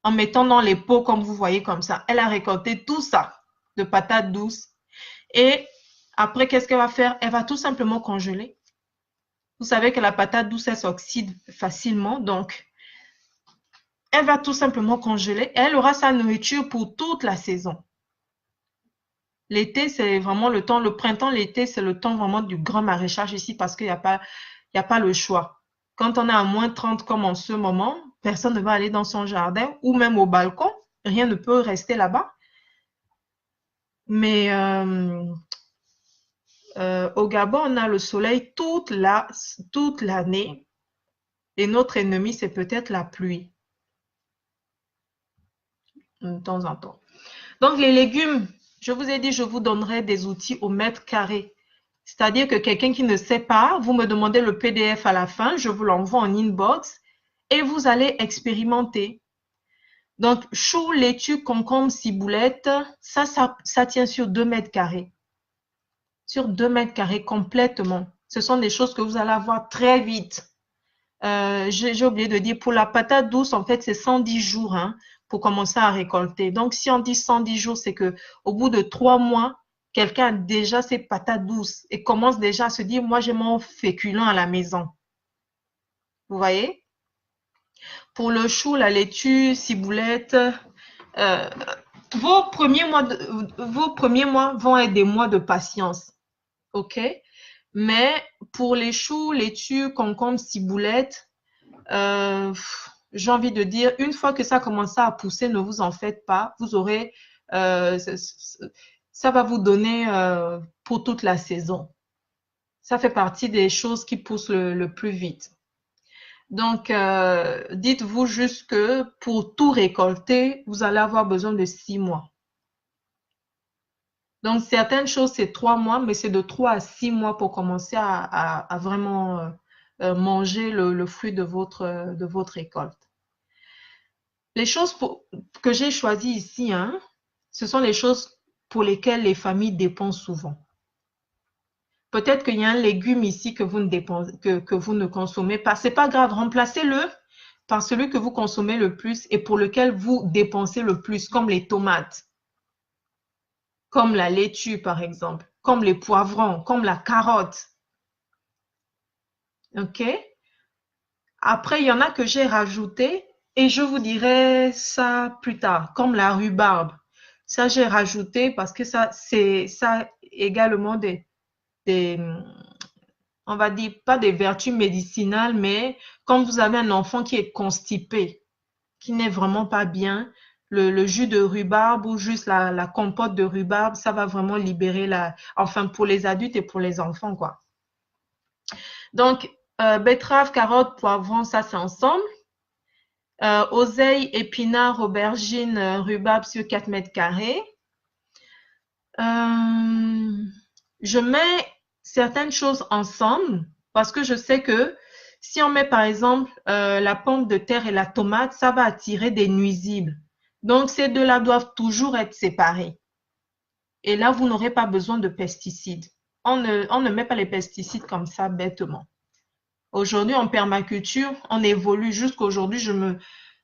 A: En mettant dans les pots, comme vous voyez comme ça. Elle a récolté tout ça de patates douces. Et après, qu'est-ce qu'elle va faire? Elle va tout simplement congeler. Vous savez que la patate douce, elle s'oxyde facilement. Donc, elle va tout simplement congeler. Et elle aura sa nourriture pour toute la saison. L'été, c'est vraiment le temps. Le printemps, l'été, c'est le temps vraiment du grand maraîchage ici parce qu'il n'y a pas le choix. Quand on est à moins 30 comme en ce moment, personne ne va aller dans son jardin ou même au balcon. Rien ne peut rester là-bas. Mais au Gabon, on a le soleil toute l'année. Et notre ennemi, c'est peut-être la pluie de temps en temps. Donc, les légumes, je vous ai dit, je vous donnerai des outils au mètre carré. C'est-à-dire que quelqu'un qui ne sait pas, vous me demandez le PDF à la fin, je vous l'envoie en inbox et vous allez expérimenter. Donc, chou, laitue, concombre, ciboulette, ça tient sur 2 mètres carrés. Sur 2 mètres carrés complètement. Ce sont des choses que vous allez avoir très vite. J'ai oublié de dire, pour la patate douce, en fait, c'est 110 jours hein, pour commencer à récolter. Donc, si on dit 110 jours, c'est que au bout de 3 mois, quelqu'un a déjà ses patates douces et commence déjà à se dire, moi, j'ai mon féculent à la maison. Vous voyez? Pour le chou, la laitue, ciboulette, vos premiers mois vont être des mois de patience. OK? Mais pour les choux, laitues, concombres, ciboulettes, j'ai envie de dire, une fois que ça commence à pousser, ne vous en faites pas. Vous aurez, ça va vous donner pour toute la saison. Ça fait partie des choses qui poussent le plus vite. Donc, dites-vous juste que pour tout récolter, vous allez avoir besoin de 6 mois. Donc, certaines choses, c'est 3 mois, mais c'est de 3 à 6 mois pour commencer à vraiment manger le fruit de votre récolte. Les choses que j'ai choisies ici, hein, ce sont les choses pour lesquelles les familles dépensent souvent. Peut-être qu'il y a un légume ici que vous ne consommez pas. C'est pas grave, remplacez-le par celui que vous consommez le plus et pour lequel vous dépensez le plus, comme les tomates, comme la laitue par exemple, comme les poivrons, comme la carotte. OK? Après, il y en a que j'ai rajouté et je vous dirai ça plus tard, comme la rhubarbe. Ça, j'ai rajouté parce que ça également on va dire, pas des vertus médicinales, mais quand vous avez un enfant qui est constipé, qui n'est vraiment pas bien, le jus de rhubarbe ou juste la compote de rhubarbe, ça va vraiment libérer enfin pour les adultes et pour les enfants, quoi. Donc, betterave, carotte, poivron, ça c'est ensemble. Oseille, épinards, aubergines, rhubarbe sur 4 mètres carrés. Je mets certaines choses ensemble parce que je sais que si on met par exemple la pomme de terre et la tomate, ça va attirer des nuisibles. Donc, ces deux-là doivent toujours être séparés. Et là, vous n'aurez pas besoin de pesticides. On ne met pas les pesticides comme ça bêtement. Aujourd'hui, en permaculture, on évolue. Jusqu'aujourd'hui,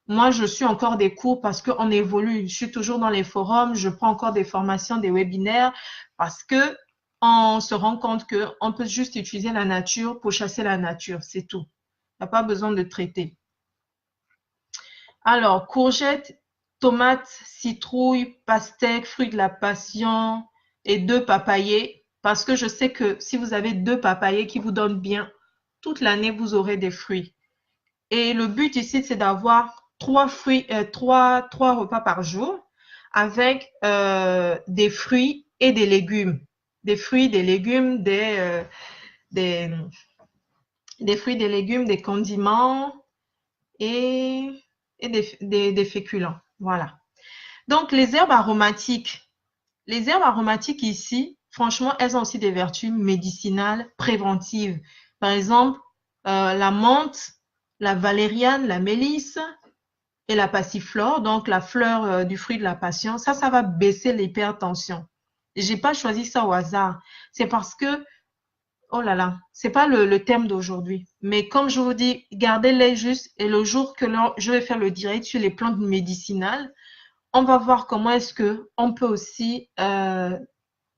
A: moi, je suis encore des cours parce qu'on évolue. Je suis toujours dans les forums, je prends encore des formations, des webinaires parce que on se rend compte qu'on peut juste utiliser la nature pour chasser la nature, c'est tout. Il n'y a pas besoin de traiter. Alors, courgettes, tomates, citrouilles, pastèques, fruits de la passion et 2 papayers parce que je sais que si vous avez 2 papayers qui vous donnent bien, toute l'année, vous aurez des fruits. Et le but ici, c'est d'avoir 3 repas par jour avec des fruits et des légumes. Des fruits, des légumes, des fruits, des légumes, des condiments et des féculents. Voilà. Donc, les herbes aromatiques. Les herbes aromatiques ici, franchement, elles ont aussi des vertus médicinales préventives. Par exemple, la menthe, la valériane, la mélisse et la passiflore, donc la fleur du fruit de la passion, ça va baisser l'hypertension. J'ai pas choisi ça au hasard. C'est parce que Oh là là, c'est pas le thème d'aujourd'hui. Mais comme je vous dis, gardez-les juste et le jour que je vais faire le direct sur les plantes médicinales, on va voir comment est-ce que on peut aussi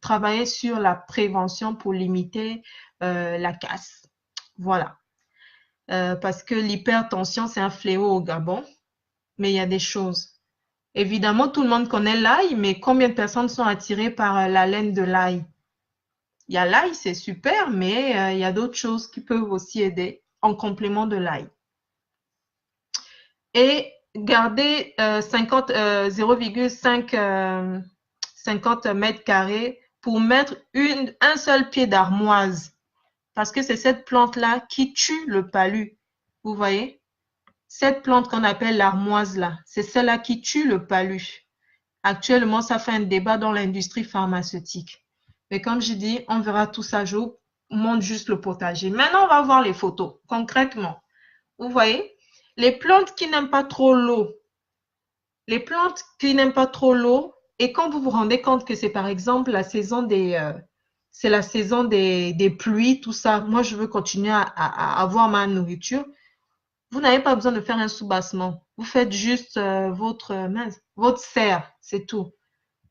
A: travailler sur la prévention pour limiter la casse. Voilà. Parce que l'hypertension, c'est un fléau au Gabon, mais il y a des choses. Évidemment, tout le monde connaît l'ail, mais combien de personnes sont attirées par la laine de l'ail? Il y a l'ail, c'est super, mais il y a d'autres choses qui peuvent aussi aider en complément de l'ail. Et garder 0,5 50 mètres carrés pour mettre un seul pied d'armoise. Parce que c'est cette plante-là qui tue le palu. Vous voyez? Cette plante qu'on appelle l'armoise là, c'est celle-là qui tue le palu. Actuellement, ça fait un débat dans l'industrie pharmaceutique. Mais comme je dis, on verra tout ça. Je vous montre juste le potager. Maintenant, on va voir les photos. Concrètement, vous voyez, les plantes qui n'aiment pas trop l'eau. Les plantes qui n'aiment pas trop l'eau. Et quand vous vous rendez compte que c'est par exemple la saison c'est la saison des pluies, tout ça. Moi, je veux continuer à avoir ma nourriture. Vous n'avez pas besoin de faire un soubassement. Vous faites juste votre serre, c'est tout.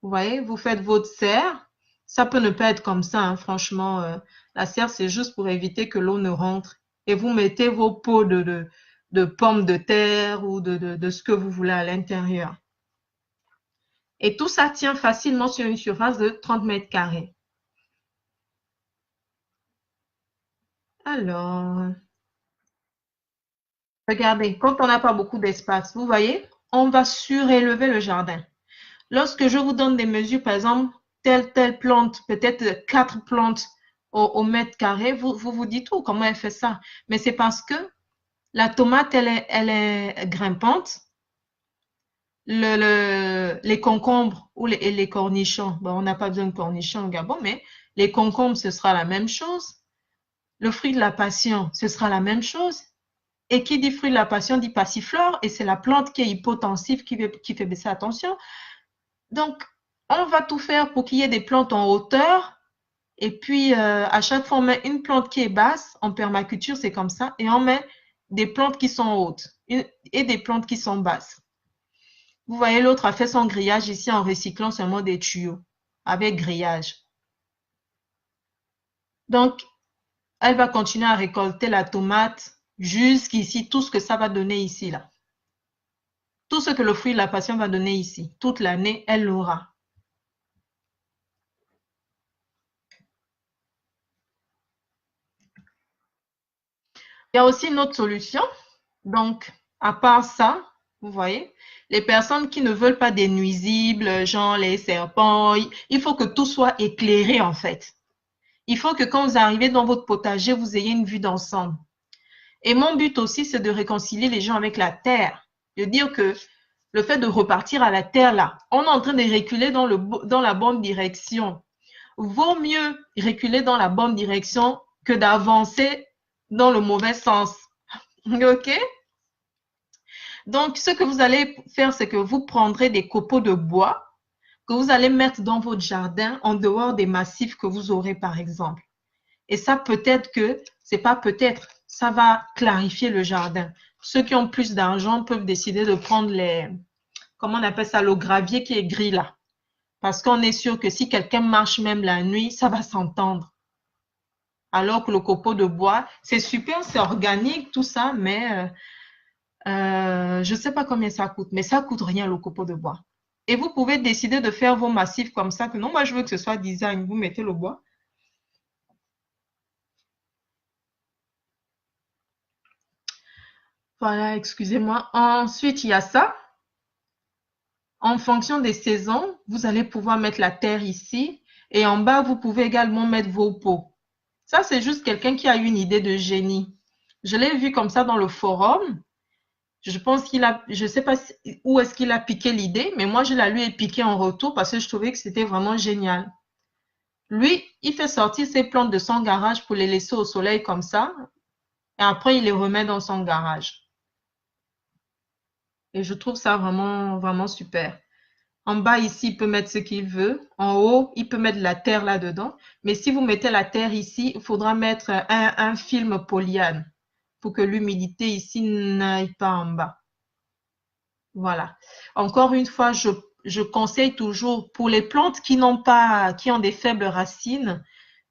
A: Vous voyez, vous faites votre serre. Ça peut ne pas être comme ça, hein, franchement. La serre, c'est juste pour éviter que l'eau ne rentre. Et vous mettez vos pots de pommes de terre ou de ce que vous voulez à l'intérieur. Et tout ça tient facilement sur une surface de 30 mètres carrés. Alors, regardez, quand on n'a pas beaucoup d'espace, vous voyez, on va surélever le jardin. Lorsque je vous donne des mesures, par exemple, telle plante, peut-être 4 plantes au mètre carré, vous dites, oh, comment elle fait ça? Mais c'est parce que la tomate, elle est grimpante. Les concombres ou les cornichons, bon, on n'a pas besoin de cornichons au Gabon, mais les concombres, ce sera la même chose. Le fruit de la passion, ce sera la même chose. Et qui dit fruit de la passion dit passiflore, et c'est la plante qui est hypotensive qui fait baisser la tension. Donc, on va tout faire pour qu'il y ait des plantes en hauteur. Et puis, à chaque fois, on met une plante qui est basse. En permaculture, c'est comme ça. Et on met des plantes qui sont hautes et des plantes qui sont basses. Vous voyez, l'autre a fait son grillage ici en recyclant seulement des tuyaux avec grillage. Donc, elle va continuer à récolter la tomate jusqu'ici, tout ce que ça va donner ici, là. Tout ce que le fruit de la passion va donner ici, toute l'année, elle l'aura. Il y a aussi une autre solution. Donc, à part ça, vous voyez, les personnes qui ne veulent pas des nuisibles, genre les serpents, il faut que tout soit éclairé en fait. Il faut que quand vous arrivez dans votre potager, vous ayez une vue d'ensemble. Et mon but aussi, c'est de réconcilier les gens avec la terre. De dire que le fait de repartir à la terre, là, on est en train de reculer dans la bonne direction. Vaut mieux reculer dans la bonne direction que d'avancer dans le mauvais sens. OK? Donc, ce que vous allez faire, c'est que vous prendrez des copeaux de bois que vous allez mettre dans votre jardin en dehors des massifs que vous aurez, par exemple. Et ça, peut-être que, c'est pas peut-être, ça va clarifier le jardin. Ceux qui ont plus d'argent peuvent décider de prendre comment on appelle ça, le gravier qui est gris là. Parce qu'on est sûr que si quelqu'un marche même la nuit, ça va s'entendre. Alors que le copeau de bois, c'est super, c'est organique, tout ça, mais je ne sais pas combien ça coûte, mais ça coûte rien le copeau de bois. Et vous pouvez décider de faire vos massifs comme ça, que non, moi je veux que ce soit design, vous mettez le bois. Voilà, excusez-moi. Ensuite, il y a ça. En fonction des saisons, vous allez pouvoir mettre la terre ici. Et en bas, vous pouvez également mettre vos pots. Ça, c'est juste quelqu'un qui a eu une idée de génie. Je l'ai vu comme ça dans le forum. Je pense je sais pas où est-ce qu'il a piqué l'idée, mais moi, je la lui ai piqué en retour parce que je trouvais que c'était vraiment génial. Lui, il fait sortir ses plantes de son garage pour les laisser au soleil comme ça. Et après, il les remet dans son garage. Et je trouve ça vraiment, vraiment super. En bas, ici, il peut mettre ce qu'il veut. En haut, il peut mettre la terre là-dedans. Mais si vous mettez la terre ici, il faudra mettre un film polyane pour que l'humidité ici n'aille pas en bas. Voilà. Encore une fois, je conseille toujours pour les plantes qui ont des faibles racines,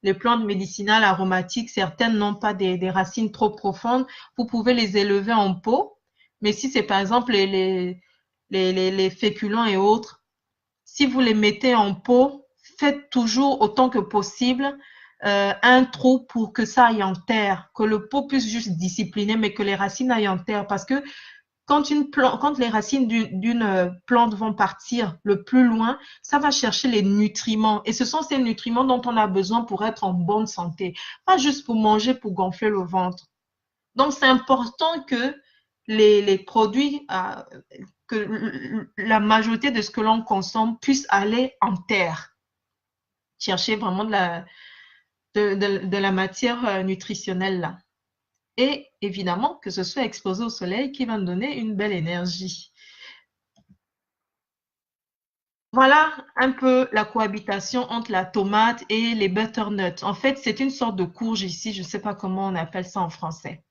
A: les plantes médicinales aromatiques, certaines n'ont pas des racines trop profondes. Vous pouvez les élever en pot. Mais si c'est par exemple les féculents et autres, si vous les mettez en pot, faites toujours autant que possible un trou pour que ça aille en terre, que le pot puisse juste discipliner, mais que les racines aillent en terre. Parce que quand les racines d'une plante vont partir le plus loin, ça va chercher les nutriments. Et ce sont ces nutriments dont on a besoin pour être en bonne santé. Pas juste pour manger, pour gonfler le ventre. Donc, c'est important que les produits, que la majorité de ce que l'on consomme puisse aller en terre. Chercher vraiment de la matière nutritionnelle là. Et évidemment, que ce soit exposé au soleil qui va nous donner une belle énergie. Voilà un peu la cohabitation entre la tomate et les butternuts. En fait, c'est une sorte de courge ici, je ne sais pas comment on appelle ça en français.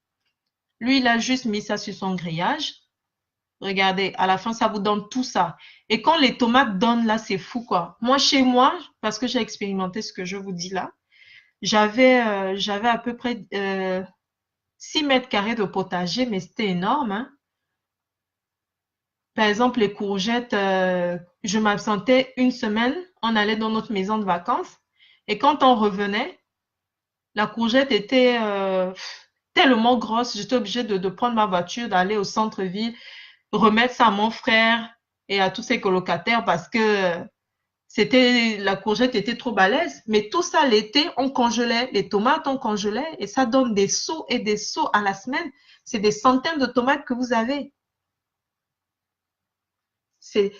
A: Lui, il a juste mis ça sur son grillage. Regardez, à la fin, ça vous donne tout ça. Et quand les tomates donnent là, c'est fou quoi. Moi, chez moi, parce que j'ai expérimenté ce que je vous dis là, j'avais à peu près 6 mètres carrés de potager, mais c'était énorme, hein. Par exemple, les courgettes, je m'absentais une semaine, on allait dans notre maison de vacances et quand on revenait, la courgette était tellement grosse, j'étais obligée de prendre ma voiture, d'aller au centre-ville, remettre ça à mon frère et à tous ses colocataires parce que la courgette était trop balèze. Mais tout ça, l'été, on congelait, les tomates, on congelait et ça donne des seaux et des seaux à la semaine. C'est des centaines de tomates que vous avez. C'est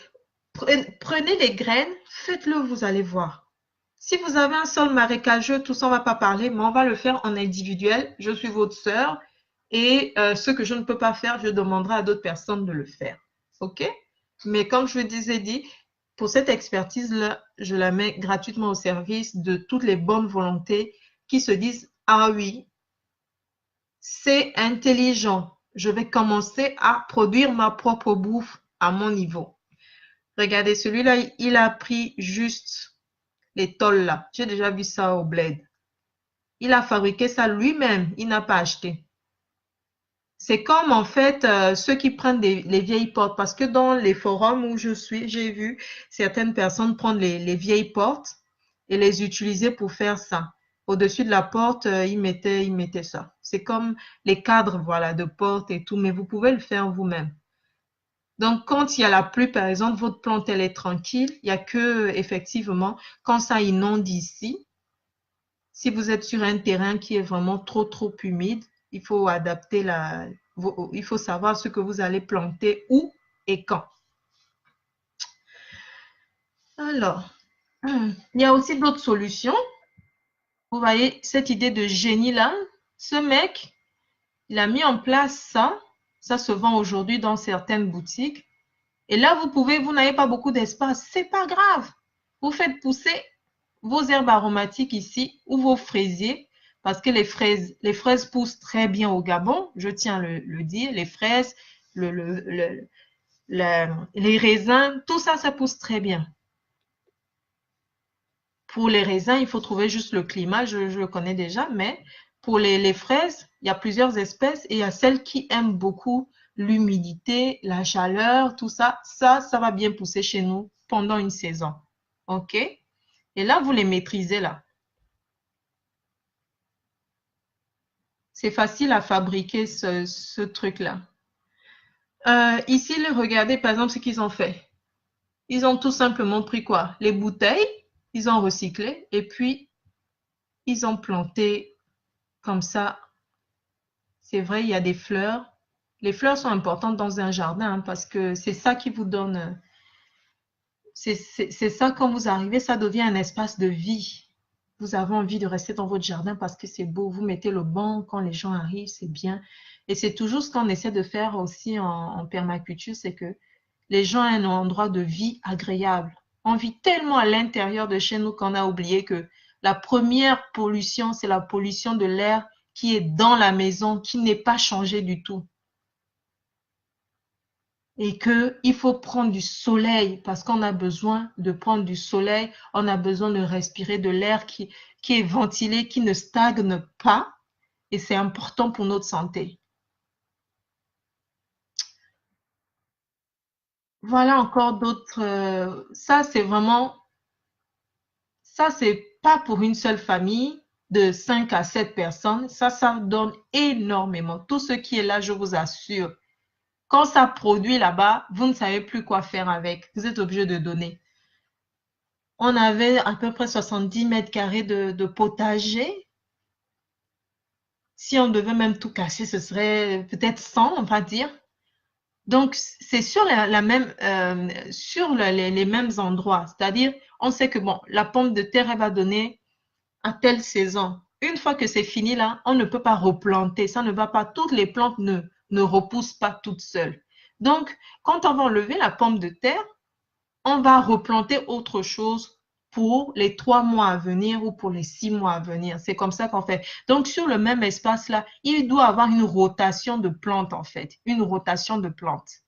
A: Prenez les graines, faites-le, vous allez voir. Si vous avez un sol marécageux, tout ça, on va pas parler, mais on va le faire en individuel. Je suis votre sœur et ce que je ne peux pas faire, je demanderai à d'autres personnes de le faire. OK? Mais comme je vous ai dit, pour cette expertise-là, je la mets gratuitement au service de toutes les bonnes volontés qui se disent, ah oui, c'est intelligent. Je vais commencer à produire ma propre bouffe à mon niveau. Regardez, celui-là, il a pris juste les tôles là. J'ai déjà vu ça au bled. Il a fabriqué ça lui-même. Il n'a pas acheté. C'est comme en fait ceux qui prennent les vieilles portes. Parce que dans les forums où je suis, j'ai vu certaines personnes prendre les vieilles portes et les utiliser pour faire ça. Au-dessus de la porte, ils mettaient ça. C'est comme les cadres, voilà, de porte et tout. Mais vous pouvez le faire vous-même. Donc, quand il y a la pluie, par exemple, votre plante, elle est tranquille. Il y a que, effectivement, quand ça inonde ici, si vous êtes sur un terrain qui est vraiment trop humide, il faut adapter il faut savoir ce que vous allez planter où et quand. Alors, il y a aussi d'autres solutions. Vous voyez cette idée de génie-là? Ce mec, il a mis en place ça. Ça se vend aujourd'hui dans certaines boutiques. Et là, vous n'avez pas beaucoup d'espace. C'est pas grave. Vous faites pousser vos herbes aromatiques ici ou vos fraisiers parce que les fraises poussent très bien au Gabon. Je tiens à le dire. Les fraises, les raisins, tout ça, ça pousse très bien. Pour les raisins, il faut trouver juste le climat. Je le connais déjà, mais pour les fraises, il y a plusieurs espèces et il y a celles qui aiment beaucoup l'humidité, la chaleur, tout ça. Ça va bien pousser chez nous pendant une saison. OK? Et là, vous les maîtrisez là. C'est facile à fabriquer ce truc-là. Ici, regardez par exemple ce qu'ils ont fait. Ils ont tout simplement pris quoi? Les bouteilles, ils ont recyclé et puis ils ont planté comme ça. C'est vrai, il y a des fleurs. Les fleurs sont importantes dans un jardin hein, parce que c'est ça qui vous donne. C'est ça, quand vous arrivez, ça devient un espace de vie. Vous avez envie de rester dans votre jardin parce que c'est beau. Vous mettez le banc quand les gens arrivent, c'est bien. Et c'est toujours ce qu'on essaie de faire aussi en permaculture, c'est que les gens aient un endroit de vie agréable. On vit tellement à l'intérieur de chez nous qu'on a oublié que la première pollution, c'est la pollution de l'air qui est dans la maison, qui n'est pas changée du tout. Et que il faut prendre du soleil parce qu'on a besoin de prendre du soleil, on a besoin de respirer de l'air qui est ventilé, qui ne stagne pas, et c'est important pour notre santé. Voilà encore d'autres. Ça, c'est pas pour une seule famille de 5 à 7 personnes. Ça donne énormément. Tout ce qui est là, je vous assure. Quand ça produit là-bas, vous ne savez plus quoi faire avec. Vous êtes obligé de donner. On avait à peu près 70 mètres carrés de potager. Si on devait même tout casser, ce serait peut-être 100, on va dire. Donc, c'est sur sur les mêmes endroits. C'est-à-dire, on sait que bon, la pomme de terre, elle va donner à telle saison. Une fois que c'est fini là, on ne peut pas replanter. Ça ne va pas. Toutes les plantes ne repoussent pas toutes seules. Donc, quand on va enlever la pomme de terre, on va replanter autre chose pour les 3 mois à venir ou pour les 6 mois à venir. C'est comme ça qu'on fait. Donc, sur le même espace-là, il doit avoir une rotation de plantes, en fait. Une rotation de plantes.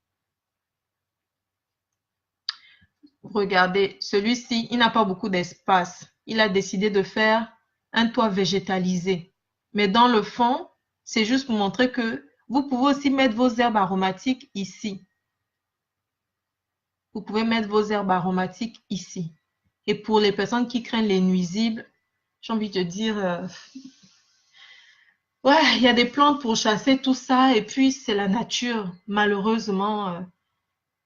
A: Regardez, celui-ci, il n'a pas beaucoup d'espace. Il a décidé de faire un toit végétalisé. Mais dans le fond, c'est juste pour montrer que vous pouvez aussi mettre vos herbes aromatiques ici. Vous pouvez mettre vos herbes aromatiques ici. Et pour les personnes qui craignent les nuisibles, j'ai envie de dire, ouais, il y a des plantes pour chasser tout ça. Et puis, c'est la nature, malheureusement.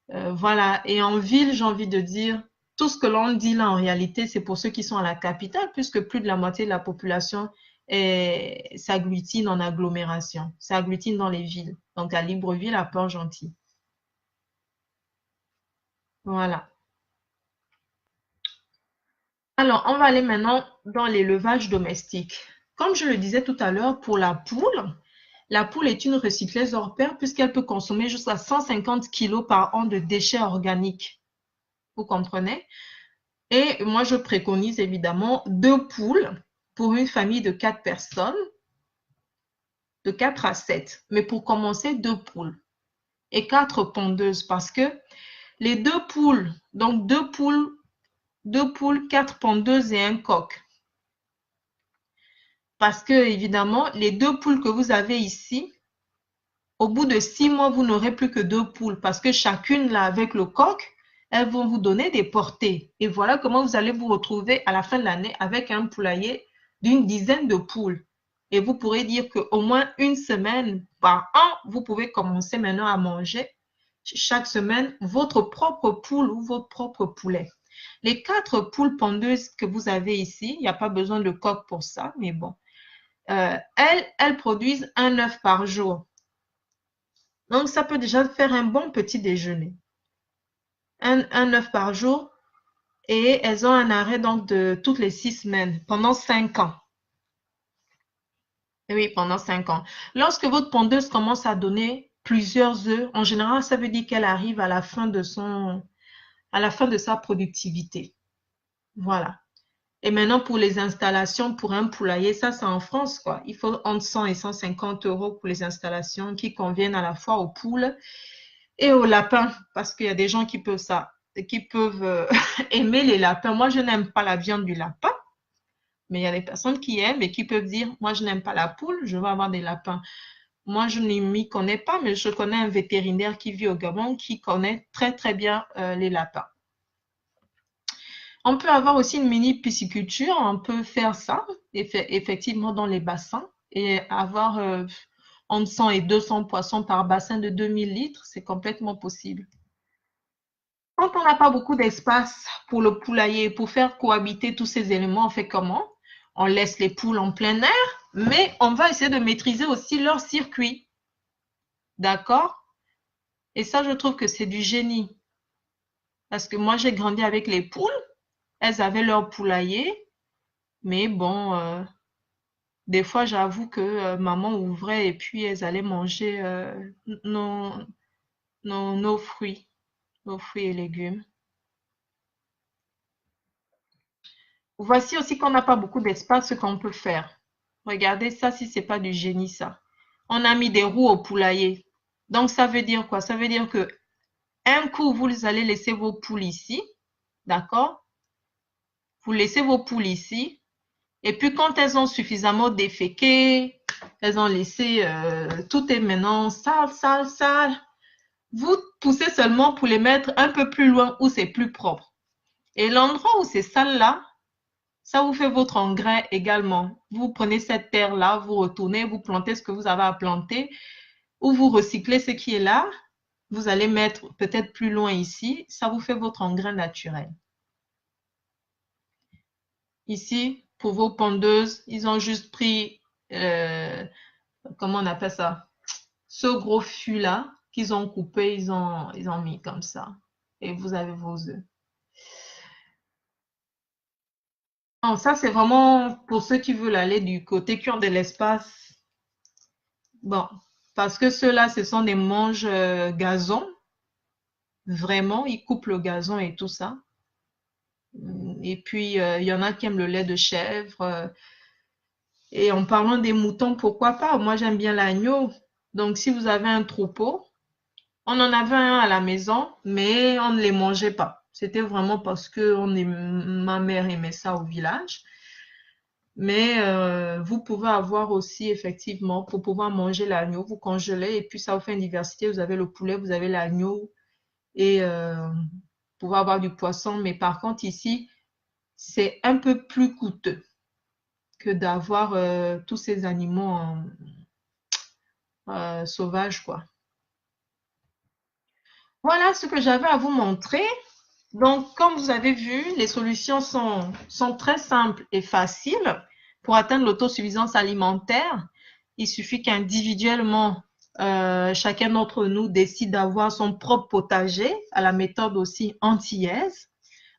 A: Voilà. Et en ville, j'ai envie de dire, tout ce que l'on dit là, en réalité, c'est pour ceux qui sont à la capitale, puisque plus de la moitié de la population s'agglutine en agglomération, s'agglutine dans les villes. Donc, à Libreville, à Port-Gentil. Voilà. Alors, on va aller maintenant dans l'élevage domestique. Comme je le disais tout à l'heure, pour la poule est une recycleuse hors pair puisqu'elle peut consommer jusqu'à 150 kilos par an de déchets organiques. Vous comprenez? Et moi, je préconise évidemment 2 poules pour une famille de 4 personnes, de 4 à 7. Mais pour commencer, 2 poules et 4 pondeuses parce que les 2 poules, donc 2 poules, 4 pondeuses et un coq. Parce que, évidemment, les 2 poules que vous avez ici, au bout de 6 mois, vous n'aurez plus que 2 poules parce que chacune, là, avec le coq, elles vont vous donner des portées. Et voilà comment vous allez vous retrouver à la fin de l'année avec un poulailler d'une dizaine de poules. Et vous pourrez dire qu'au moins une semaine par an, vous pouvez commencer maintenant à manger chaque semaine votre propre poule ou votre propre poulet. Les 4 poules pondeuses que vous avez ici, il n'y a pas besoin de coq pour ça, mais bon, elles produisent un œuf par jour. Donc, ça peut déjà faire un bon petit déjeuner. Un œuf par jour et elles ont un arrêt donc de toutes les 6 semaines pendant 5 ans. Et oui, pendant 5 ans. Lorsque votre pondeuse commence à donner plusieurs œufs, en général, ça veut dire qu'elle arrive à la fin à la fin de sa productivité. Voilà. Et maintenant, pour les installations pour un poulailler, ça, c'est en France, quoi. Il faut entre 100 et 150 euros pour les installations qui conviennent à la fois aux poules et aux lapins, parce qu'il y a des gens qui peuvent aimer les lapins. Moi, je n'aime pas la viande du lapin, mais il y a des personnes qui aiment et qui peuvent dire, moi, je n'aime pas la poule, je veux avoir des lapins. Moi, je ne m'y connais pas, mais je connais un vétérinaire qui vit au Gabon qui connaît très, très bien les lapins. On peut avoir aussi une mini pisciculture, on peut faire ça effectivement dans les bassins et avoir entre 100 et 200 poissons par bassin de 2000 litres, c'est complètement possible. Quand on n'a pas beaucoup d'espace pour le poulailler, pour faire cohabiter tous ces éléments, on fait comment? On laisse les poules en plein air, mais on va essayer de maîtriser aussi leur circuit. D'accord? Et ça, je trouve que c'est du génie. Parce que moi, j'ai grandi avec les poules. Elles avaient leur poulailler. Mais bon, des fois, j'avoue que maman ouvrait et puis elles allaient manger nos fruits. nos fruits et légumes. Voici aussi qu'on n'a pas beaucoup d'espace, ce qu'on peut faire. Regardez ça, si c'est pas du génie, ça. On a mis des roues au poulailler. Donc, ça veut dire quoi? Ça veut dire que un coup, vous allez laisser vos poules ici, d'accord? Vous laissez vos poules ici. Et puis, quand elles ont suffisamment déféqué, elles ont laissé, tout est maintenant sale, sale, sale. Vous poussez seulement pour les mettre un peu plus loin où c'est plus propre. Et l'endroit où c'est sale là, ça vous fait votre engrais également. Vous prenez cette terre-là, vous retournez, vous plantez ce que vous avez à planter, ou vous recyclez ce qui est là. Vous allez mettre peut-être plus loin ici. Ça vous fait votre engrais naturel. Ici, pour vos pondeuses, ils ont juste pris, comment on appelle ça? Ce gros fût-là qu'ils ont coupé, ils ont mis comme ça. Et vous avez vos œufs. Non, ça, c'est vraiment pour ceux qui veulent aller du côté qui ont de l'espace. Bon, parce que ceux-là, ce sont des manges gazon. Vraiment, ils coupent le gazon et tout ça. Et puis, il y en a qui aiment le lait de chèvre. Et en parlant des moutons, pourquoi pas? Moi, j'aime bien l'agneau. Donc, si vous avez un troupeau, on en avait un à la maison, mais on ne les mangeait pas. C'était vraiment parce que ma mère aimait ça au village. Mais vous pouvez avoir aussi, effectivement, pour pouvoir manger l'agneau, vous congelez et puis ça vous fait une diversité. Vous avez le poulet, vous avez l'agneau et vous pouvez avoir du poisson. Mais par contre, ici, c'est un peu plus coûteux que d'avoir tous ces animaux sauvages, quoi. Voilà ce que j'avais à vous montrer. Donc, comme vous avez vu, les solutions sont très simples et faciles pour atteindre l'autosuffisance alimentaire. Il suffit qu'individuellement, chacun d'entre nous décide d'avoir son propre potager à la méthode aussi antillaise,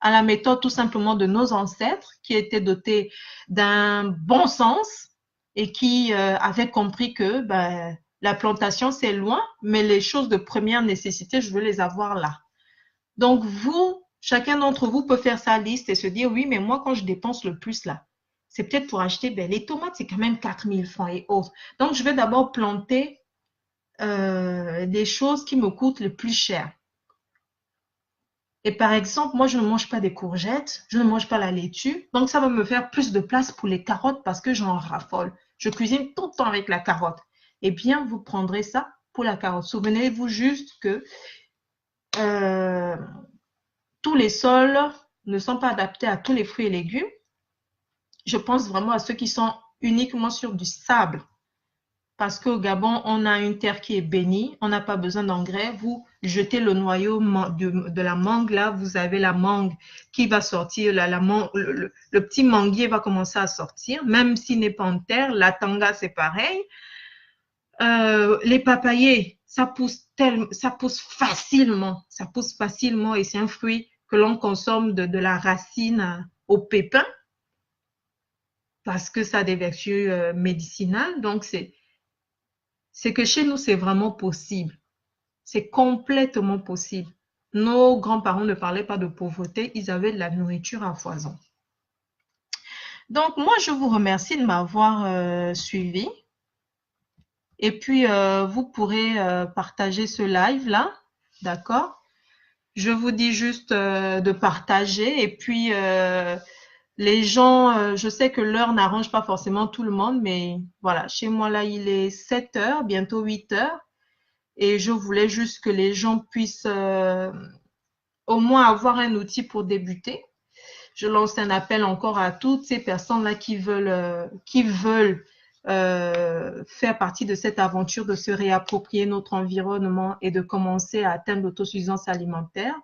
A: à la méthode tout simplement de nos ancêtres qui étaient dotés d'un bon sens et qui avaient compris que ben, la plantation, c'est loin, mais les choses de première nécessité, je veux les avoir là. Donc, vous, chacun d'entre vous peut faire sa liste et se dire, oui, mais moi, quand je dépense le plus là, c'est peut-être pour acheter, ben, les tomates, c'est quand même 4 000 francs et autres. Donc, je vais d'abord planter des choses qui me coûtent le plus cher. Et par exemple, moi, je ne mange pas des courgettes, je ne mange pas la laitue. Donc, ça va me faire plus de place pour les carottes parce que j'en raffole. Je cuisine tout le temps avec la carotte. Eh bien, vous prendrez ça pour la carotte. Souvenez-vous juste que euh, tous les sols ne sont pas adaptés à tous les fruits et légumes. Je pense vraiment à ceux qui sont uniquement sur du sable. Parce qu'au Gabon, on a une terre qui est bénie, on n'a pas besoin d'engrais. Vous jetez le noyau de la mangue, là, vous avez la mangue qui va sortir, le petit manguier va commencer à sortir, même s'il n'est pas en terre. La tanga, c'est pareil. Les papayers, ça pousse facilement et c'est un fruit que l'on consomme de la racine au pépin parce que ça a des vertus médicinales. Donc, c'est que chez nous, c'est vraiment possible. C'est complètement possible. Nos grands-parents ne parlaient pas de pauvreté, ils avaient de la nourriture à foison. Donc, moi, je vous remercie de m'avoir suivi. Et puis, vous pourrez partager ce live-là, d'accord? Je vous dis juste de partager. Et puis, les gens, je sais que l'heure n'arrange pas forcément tout le monde, mais voilà, chez moi, là, il est 7 heures, bientôt 8 heures. Et je voulais juste que les gens puissent au moins avoir un outil pour débuter. Je lance un appel encore à toutes ces personnes-là qui veulent faire partie de cette aventure de se réapproprier notre environnement et de commencer à atteindre l'autosuffisance alimentaire,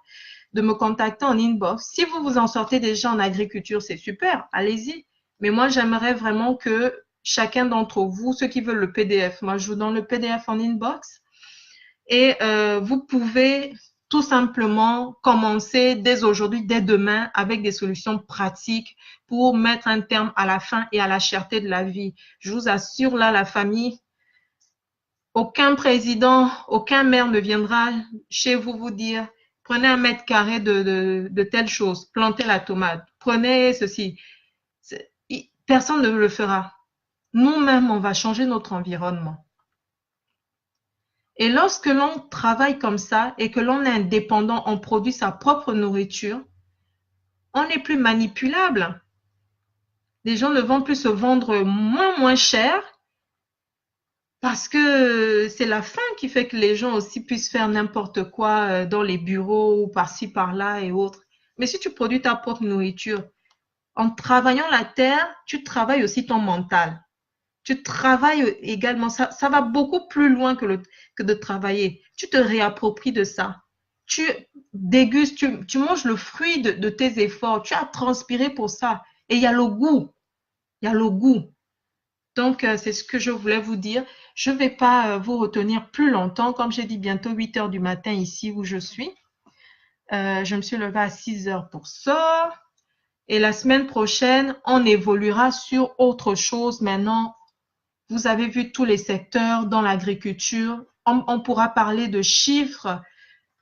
A: de me contacter en inbox. Si vous vous en sortez déjà en agriculture, c'est super, allez-y. Mais moi, j'aimerais vraiment que chacun d'entre vous, ceux qui veulent le PDF, moi, je vous donne le PDF en inbox et vous pouvez tout simplement commencer dès aujourd'hui, dès demain, avec des solutions pratiques pour mettre un terme à la faim et à la cherté de la vie. Je vous assure, là, la famille, aucun président, aucun maire ne viendra chez vous vous dire Prenez 1 mètre carré de telle chose, plantez la tomate, prenez ceci. Personne ne le fera. Nous-mêmes, on va changer notre environnement. Et lorsque l'on travaille comme ça et que l'on est indépendant, on produit sa propre nourriture, on n'est plus manipulable. Les gens ne vont plus se vendre moins cher parce que c'est la faim qui fait que les gens aussi puissent faire n'importe quoi dans les bureaux ou par-ci, par-là et autres. Mais si tu produis ta propre nourriture, en travaillant la terre, tu travailles aussi ton mental. Tu travailles également, ça va beaucoup plus loin que de travailler. Tu te réappropries de ça. Tu dégustes, tu manges le fruit de tes efforts. Tu as transpiré pour ça. Et il y a le goût. Il y a le goût. Donc, c'est ce que je voulais vous dire. Je ne vais pas vous retenir plus longtemps. Comme j'ai dit, bientôt 8 heures du matin ici où je suis. Je me suis levée à 6 heures pour ça. Et la semaine prochaine, on évoluera sur autre chose. Maintenant, vous avez vu tous les secteurs dans l'agriculture. On pourra parler de chiffres.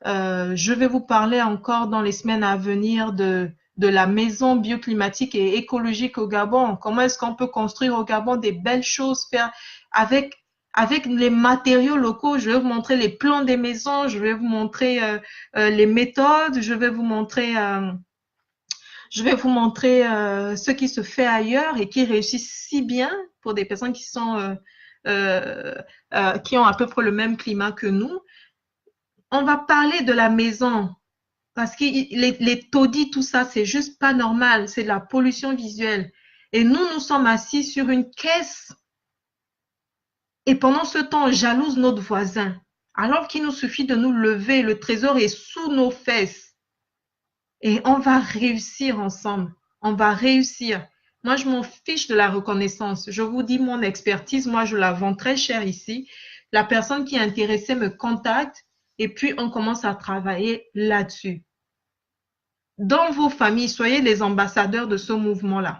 A: Je vais vous parler encore dans les semaines à venir de la maison bioclimatique et écologique au Gabon. Comment est-ce qu'on peut construire au Gabon des belles choses, faire avec les matériaux locaux. Je vais vous montrer les plans des maisons, je vais vous montrer les méthodes, je vais vous montrer ce qui se fait ailleurs et qui réussit si bien pour des personnes qui sont qui ont à peu près le même climat que nous. On va parler de la maison parce que les taudis, tout ça, c'est juste pas normal. C'est de la pollution visuelle. Et nous sommes assis sur une caisse et pendant ce temps, on jalouse notre voisin. Alors qu'il nous suffit de nous lever, le trésor est sous nos fesses. Et on va réussir ensemble. On va réussir. Moi, je m'en fiche de la reconnaissance. Je vous dis mon expertise. Moi, je la vends très cher ici. La personne qui est intéressée me contacte et puis on commence à travailler là-dessus. Dans vos familles, soyez les ambassadeurs de ce mouvement-là.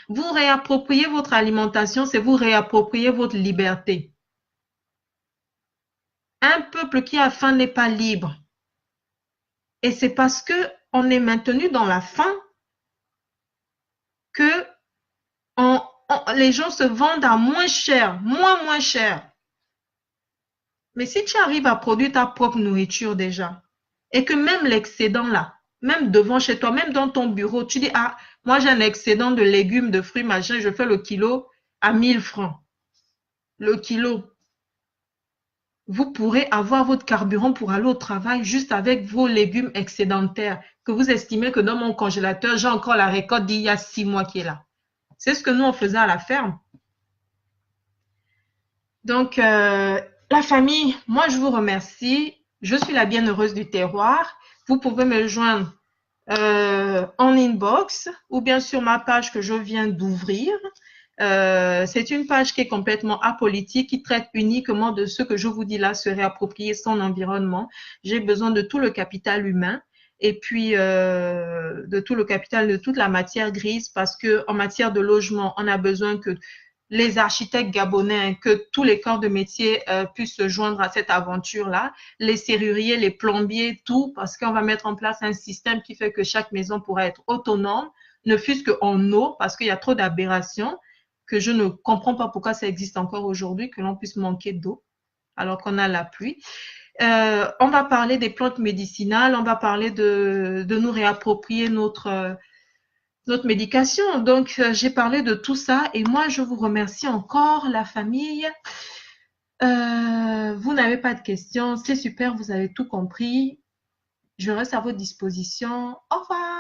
A: Vous réappropriez votre alimentation, c'est vous réapproprier votre liberté. Un peuple qui a faim n'est pas libre. Et c'est parce que on est maintenu dans la faim que les gens se vendent à moins cher, moins cher. Mais si tu arrives à produire ta propre nourriture déjà, et que même l'excédent là, même devant chez toi, même dans ton bureau, tu dis, ah, moi j'ai un excédent de légumes, de fruits, machin, je fais le kilo à 1000 francs. Le kilo. Vous pourrez avoir votre carburant pour aller au travail juste avec vos légumes excédentaires que vous estimez que dans mon congélateur, j'ai encore la récolte d'il y a 6 mois qui est là. C'est ce que nous, on faisait à la ferme. Donc, la famille, moi, je vous remercie. Je suis la bienheureuse du terroir. Vous pouvez me joindre en inbox ou bien sur ma page que je viens d'ouvrir. C'est une page qui est complètement apolitique, qui traite uniquement de ce que je vous dis là, se réapproprier son environnement. J'ai besoin de tout le capital humain et puis de tout le capital, de toute la matière grise, parce que en matière de logement, on a besoin que les architectes gabonais, que tous les corps de métier puissent se joindre à cette aventure-là, les serruriers, les plombiers, tout, parce qu'on va mettre en place un système qui fait que chaque maison pourra être autonome, ne fût-ce qu'en eau, parce qu'il y a trop d'aberrations, que je ne comprends pas pourquoi ça existe encore aujourd'hui, que l'on puisse manquer d'eau alors qu'on a la pluie. On va parler des plantes médicinales, on va parler de nous réapproprier notre médication. Donc, j'ai parlé de tout ça et moi, je vous remercie encore, la famille. Vous n'avez pas de questions, c'est super, vous avez tout compris. Je reste à votre disposition. Au revoir.